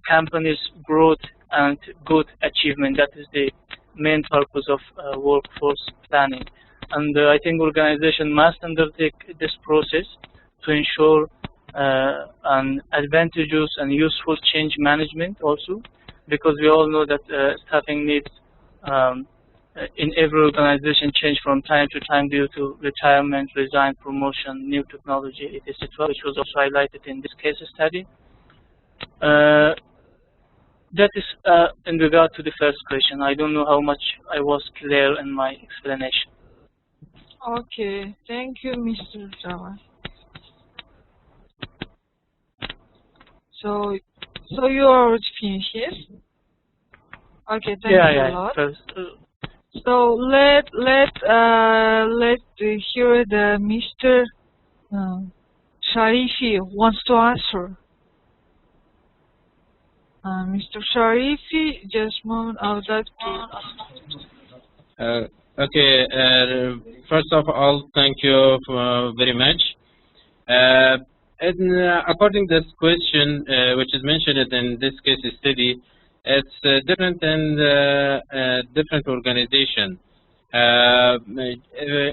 company's growth and good achievement. That is the main purpose of workforce planning. And I think organization must undertake this process to ensure an advantageous and useful change management also, because we all know that staffing needs in every organization change from time to time due to retirement, resign, promotion, new technology, etc., which was also highlighted in this case study. That is in regard to the first question. I don't know how much I was clear in my explanation. Okay, thank you, Mr. Jawad. So you already finished, yes? Okay, thank you a lot. So let hear the Mr. Sharifi wants to answer. Mr. Sharifi, just a moment, I would like to. Okay. First of all, thank you very much. According to this question, which is mentioned in this case study, it's different in different organization.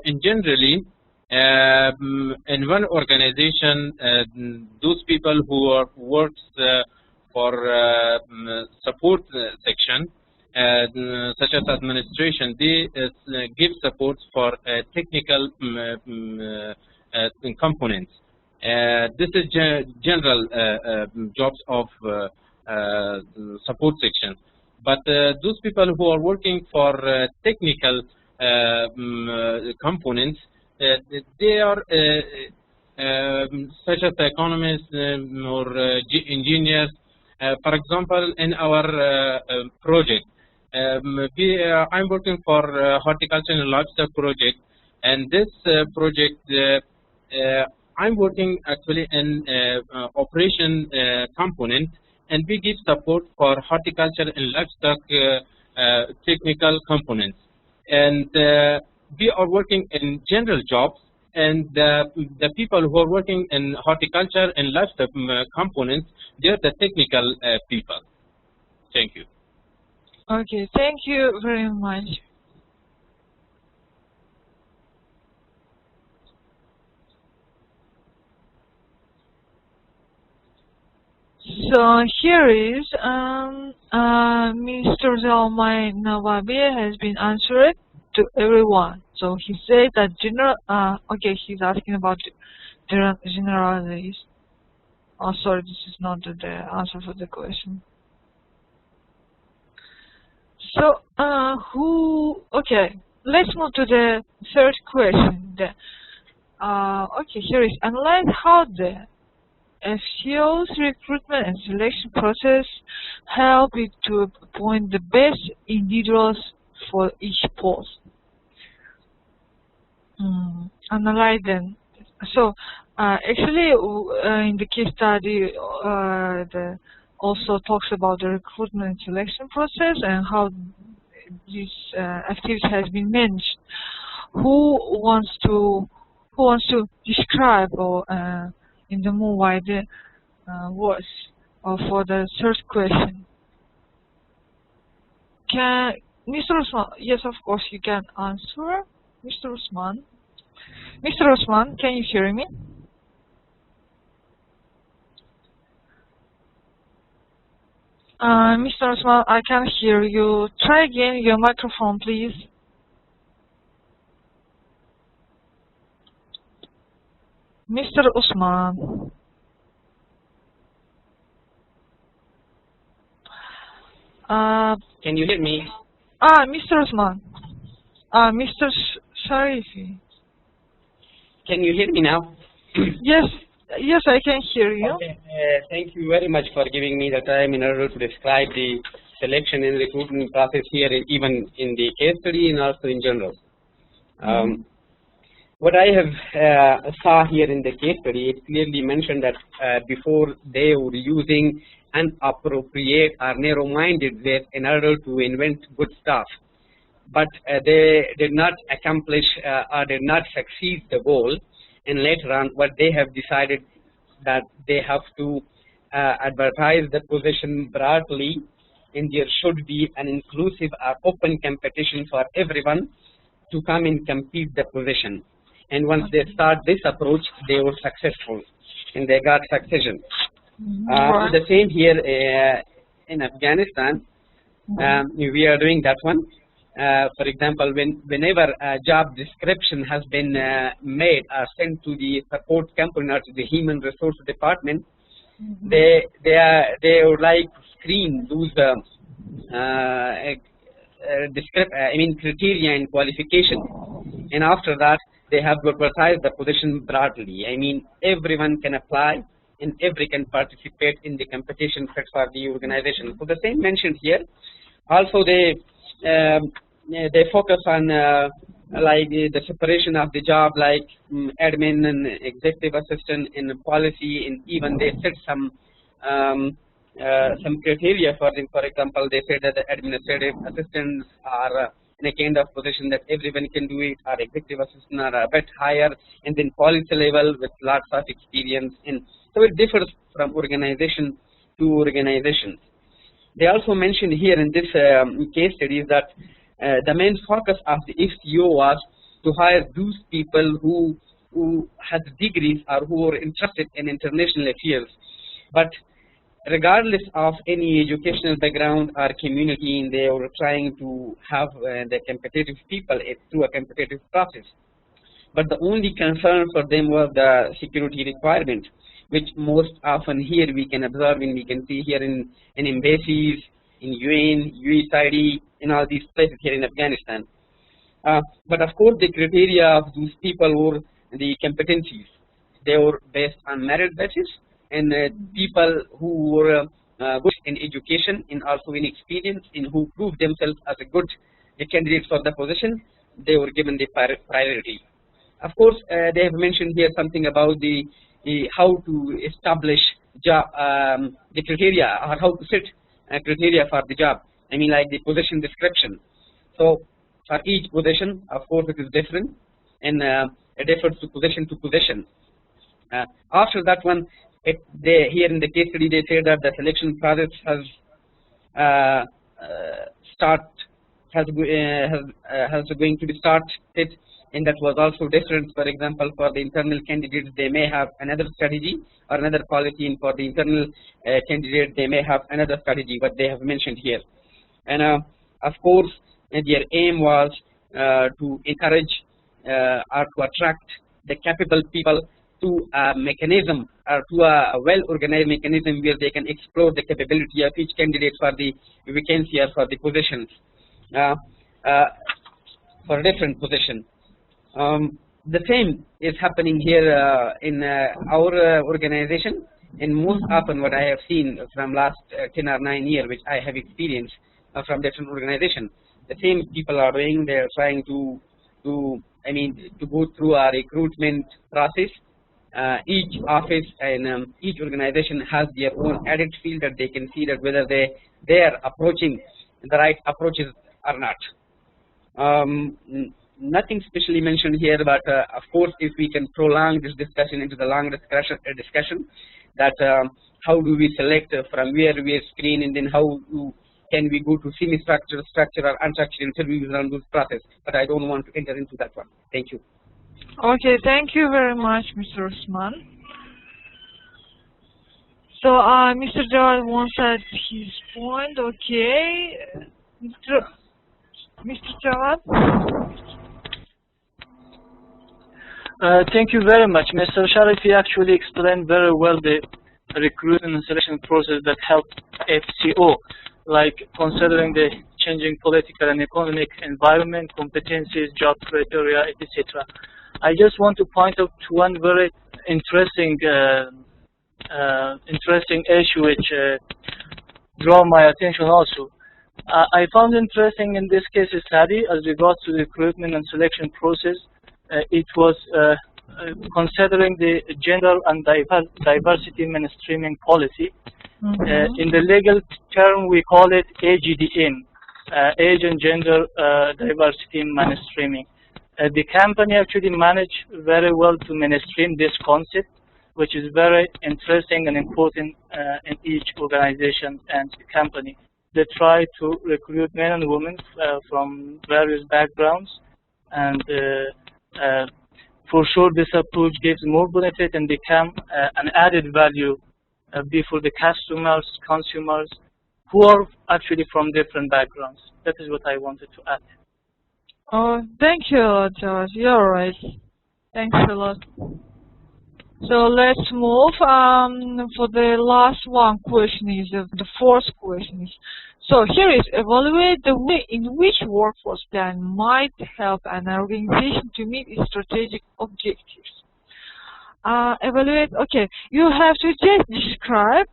In generally, In one organization, those people who works for support section, such as administration, they give support for technical components. This is general jobs of support section. But those people who are working for technical components, they are such as economists or engineers. For example, in our project, I'm working for horticulture and livestock project, and this project I'm working actually in operation component, and we give support for horticulture and livestock technical components. And we are working in general jobs, and the people who are working in horticulture and livestock components, they are the technical people. Thank you. Okay, thank you very much. So here is Mr. Zalmay Nawabi has been answered to everyone. So he said that general. Okay, he's asking about generalities. Oh, sorry, this is not the answer for the question. So okay, let's move to the third question. Okay, here is analyze how the FCO's recruitment and selection process help it to appoint the best individuals for each post. Analyze them. So actually, in the case study, also talks about the recruitment and selection process and how this activity has been managed. Who wants to describe or in the more wider words for the third question? Can Mr. Osman? Yes, of course you can answer, Mr. Osman. Mr. Osman, can you hear me? Mr. Osman, I can't hear you. Try again your microphone, please. Mr. Osman. Can you hear me? Mr. Osman. Mr. Sharifi. Can you hear me now? Yes, I can hear you. Okay. Thank you very much for giving me the time in order to describe the selection and recruitment process here, even in the case study and also in general. What I have saw here in the case study, it clearly mentioned that before they were using inappropriate or narrow-minded ways in order to invent good stuff, but they did not accomplish or did not succeed the goal. And later on, what they have decided that they have to advertise the position broadly, and there should be an inclusive or open competition for everyone to come and compete the position. And once they start this approach, they were successful and they got succession. The same here in Afghanistan, we are doing that one. For example, whenever a job description has been made or sent to the support company or to the human resource department, they would like to screen those criteria and qualification, and after that they have to advertise the position broadly. I mean, everyone can apply and everyone can participate in the competition set for the organization. So the same mentioned here. Also, they focus on like the separation of the job, like admin and executive assistant in policy, and even they set some criteria for them. For example, they said that the administrative assistants are in a kind of position that everyone can do it, or executive assistant are a bit higher, and then policy level with lots of experience. And so it differs from organization to organization. They also mentioned here in this case studies that the main focus of the FCO was to hire those people who who has degrees or who are interested in international affairs. But regardless of any educational background or community, they were trying to have the competitive people through a competitive process. But the only concern for them was the security requirement, which most often here we can observe and we can see here in embassies, in UN, USAID, in all these places here in Afghanistan. But of course, the criteria of those people were the competencies. They were based on merit basis, and people who were good in education and also in experience and who proved themselves as a good candidate for the position, they were given the priority. Of course, they have mentioned here something about the how to establish job, the criteria, or how to set criteria for the job. I mean, like the position description. So for each position, of course, it is different, and it differs to position. After that one, here in the case study, they say that the selection process has going to be started, and that was also different. For example, for the internal candidates, they may have another strategy or another policy, and for the internal candidate, they may have another strategy, what they have mentioned here. And of course, their aim was to encourage or to attract the capable people to a mechanism or to a well-organized mechanism where they can explore the capability of each candidate for the vacancy or for the positions, for a different position. The same is happening here in our organization, and most often what I have seen from last 10 or 9 years, which I have experienced from different organizations, the same people are doing. They are trying to go through a recruitment process. Each office and each organization has their own added field that they can see that whether they are approaching the right approaches or not. Nothing specially mentioned here, but of course, if we can prolong this discussion into the long discussion, that how do we select from where we screen, and then how can we go to semi-structured, structured, or unstructured interviews on this process. But I don't want to enter into that one. Thank you. Okay, thank you very much, Mr. Osman. So, Mr. Jawad wants at his point. Okay, Mr. Jawad. Thank you very much. Mr. Sharifi actually explained very well the recruitment and selection process that helped FCO, like considering the changing political and economic environment, competencies, job criteria, etc. I just want to point out to one very interesting issue which drew my attention also. I found interesting in this case study as regards to the recruitment and selection process. It was considering the gender and diversity mainstreaming policy. In the legal term, we call it AGDM, Age and Gender Diversity Mainstreaming. The company actually managed very well to mainstream this concept, which is very interesting and important in each organization and company. They try to recruit men and women from various backgrounds, and for sure this approach gives more benefit and become an added value before the consumers who are actually from different backgrounds. That is what I wanted to add. Oh, thank you, George. You're right. Thanks a lot. So let's move. For the last one question is the fourth question is. So here is evaluate the way in which workforce plan might help an organization to meet its strategic objectives. Evaluate. Okay, you have to just describe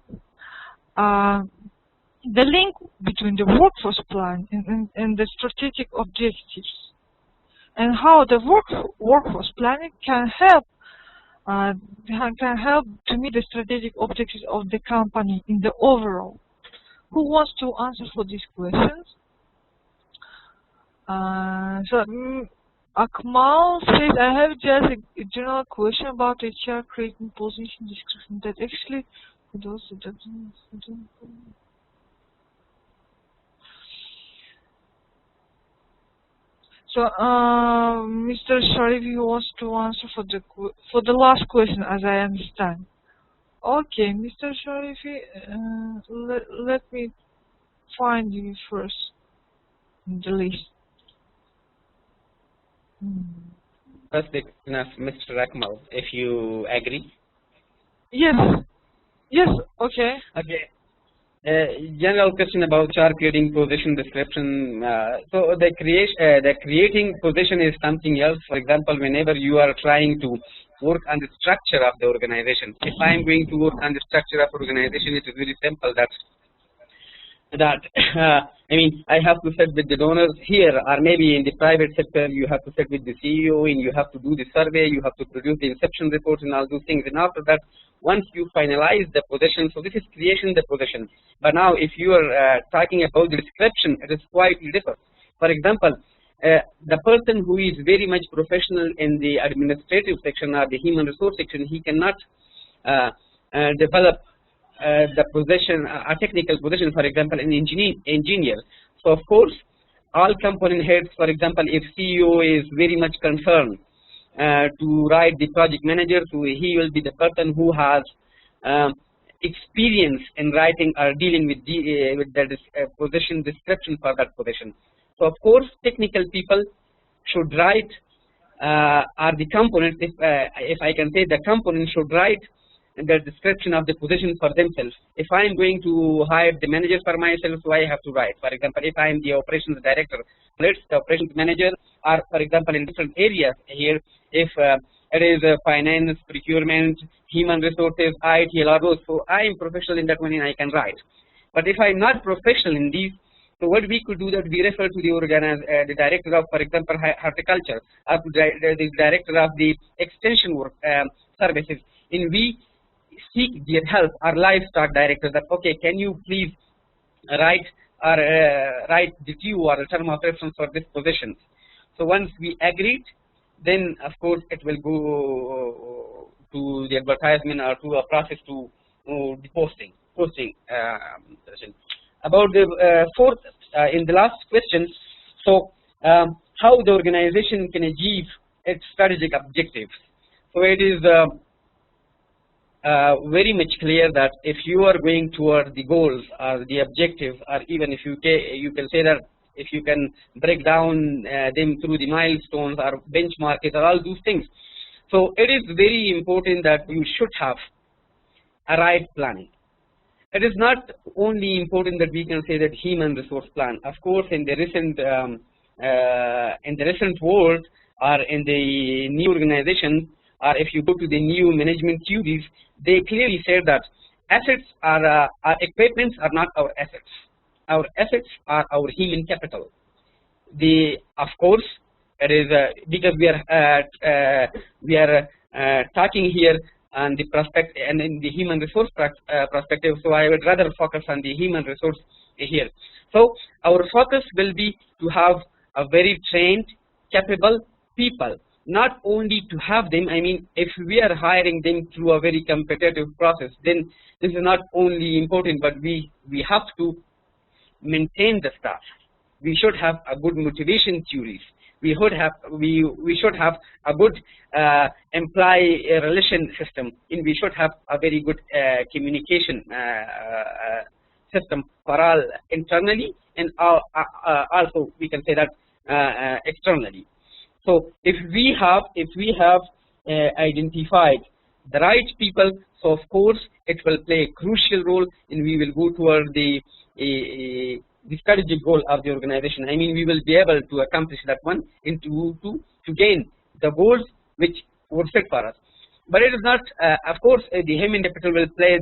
the link between the workforce plan and the strategic objectives, and how the workforce planning can help to meet the strategic objectives of the company in the overall. Who wants to answer for these questions? Akmal says, I have just a general question about HR creating position description that actually those doesn't. So, Mr. Sharif, he wants to answer for the last question, as I understand. Okay, Mr. Sharifi, let me find you first in the list. First question of Mr. Akmal, if you agree. Yes. Yes. Okay. Okay. General question about chart creating position description. So the creating position is something else. For example, whenever you are trying to work on the structure of the organization, if I am going to work on the structure of organization, it is very simple. I mean, I have to sit with the donors here, or maybe in the private sector, you have to sit with the CEO, and you have to do the survey, you have to produce the inception report, and all those things. And after that, once you finalize the position, so this is creation the position. But now, if you are talking about the description, it is quite different. For example, the person who is very much professional in the administrative section or the human resource section, he cannot develop the position, a technical position, for example, an engineer. So of course, all component heads, for example, if CEO is very much concerned to write the project manager, so he will be the person who has experience in writing or dealing with the position description for that position. So of course, technical people should write, or the component, if I can say, the component should write the description of the position for themselves. If I am going to hire the manager for myself, so I have to write. For example, if I am the operations director, let's the operations manager, or for example, in different areas here, if it is finance, procurement, human resources, IT, those, so I am professional in that one and I can write. But if I am not professional in these, so what we could do that we refer to the director of, for example, horticulture, or to the director of the extension work services, and we seek their help, our livestock director, that okay, can you please write the due or the term of reference for this position. So once we agreed, then of course it will go to the advertisement or to a process to the posting. About the fourth, in the last question, so how the organization can achieve its strategic objectives. So it is very much clear that if you are going toward the goals or the objectives, or even if you can say that if you can break down them through the milestones or benchmark it or all those things. So it is very important that you should have a right planning. It is not only important that we can say that human resource plan. Of course, in the recent world or in the new organization, or if you go to the new management theories, they clearly say that assets are our equipments are not our assets. Our assets are our human capital. Of course, it is because we are talking here on the prospect and in the human resource perspective. So I would rather focus on the human resource here. So our focus will be to have a very trained, capable people. Not only to have them, I mean, if we are hiring them through a very competitive process, then this is not only important, but we have to maintain the staff. We should have a good motivation theories. We should have a good employee relation system, and we should have a very good communication system for all internally, and also we can say that externally. So if we have identified the right people, so of course it will play a crucial role, and we will go toward the strategic goal of the organization. I mean, we will be able to accomplish that one and to gain the goals which were set for us. But it is not, of course, the human capital will play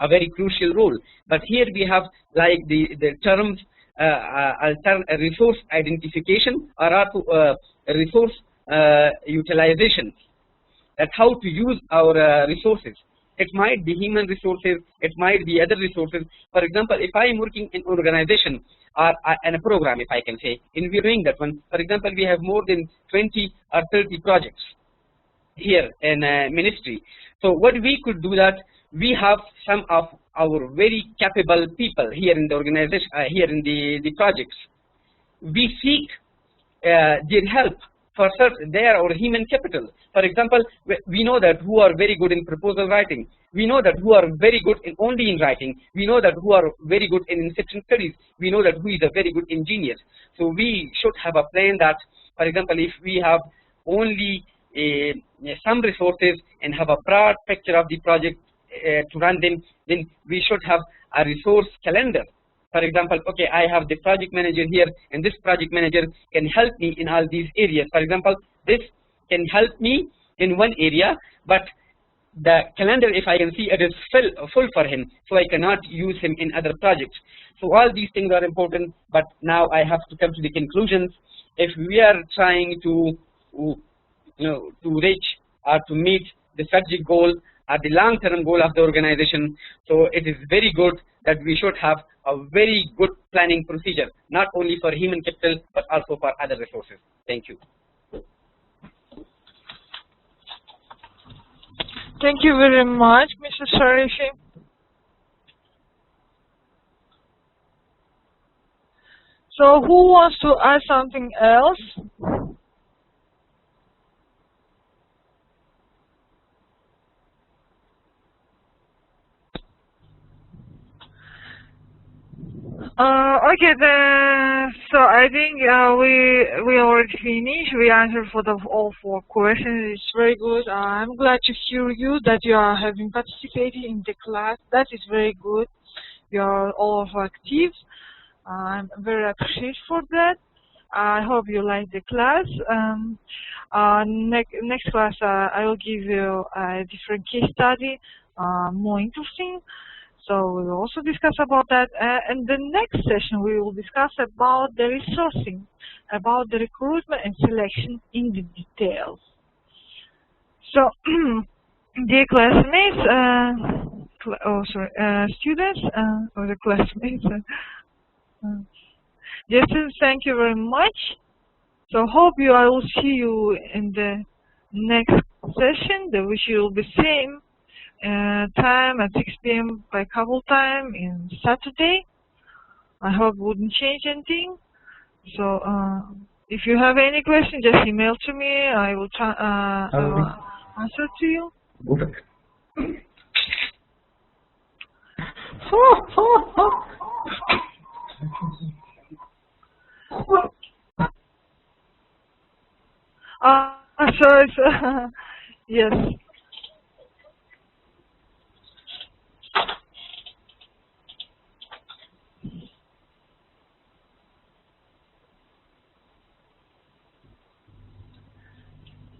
a very crucial role. But here we have like the terms resource identification or resource utilization. That's how to use our resources. It might be human resources, it might be other resources. For example, if I am working in an organization or in a program, if I can say, and we are doing that one. For example, we have more than 20 or 30 projects here in ministry. So what we could do that, we have some of our very capable people here in the organization, here in the projects. we seek their help for their or human capital. For example, we know that who are very good in proposal writing. We know that who are very good only in writing. We know that who are very good in inception studies. We know that who is a very good engineer. So we should have a plan that, for example, if we have only some resources and have a broad picture of the project to run them, then we should have a resource calendar. For example, okay, I have the project manager here, and this project manager can help me in all these areas. For example, this can help me in one area, but the calendar, if I can see, it is full for him, so I cannot use him in other projects. So all these things are important, but now I have to come to the conclusions. If we are trying to reach or to meet the strategic goal or the long-term goal of the organization, so it is very good that we should have a very good planning procedure, not only for human capital, but also for other resources. Thank you. Thank you very much, Mr. Sharifi. So who wants to add something else? Okay, so I think we already finished. We answered for all 4 questions. It's very good. I'm glad to hear you that you are having participated in the class. That is very good. You are all active. I'm very appreciative for that. I hope you like the class. Next class, I will give you a different case study, more interesting. So we will also discuss about that. And the next session, we will discuss about the resourcing, about the recruitment and selection in the details. So, dear classmates, students, or the classmates, dear students, thank you very much. So hope I will see you in the next session, which will be same time at 6 p.m. by Kabul time in Saturday. I hope it wouldn't change anything. So if you have any question, just email to me. I will answer to you. Sorry, sir. Yes.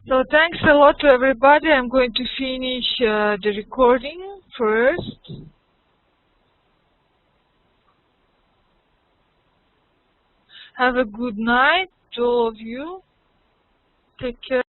So thanks a lot to everybody. I'm going to finish the recording first. Have a good night to all of you. Take care.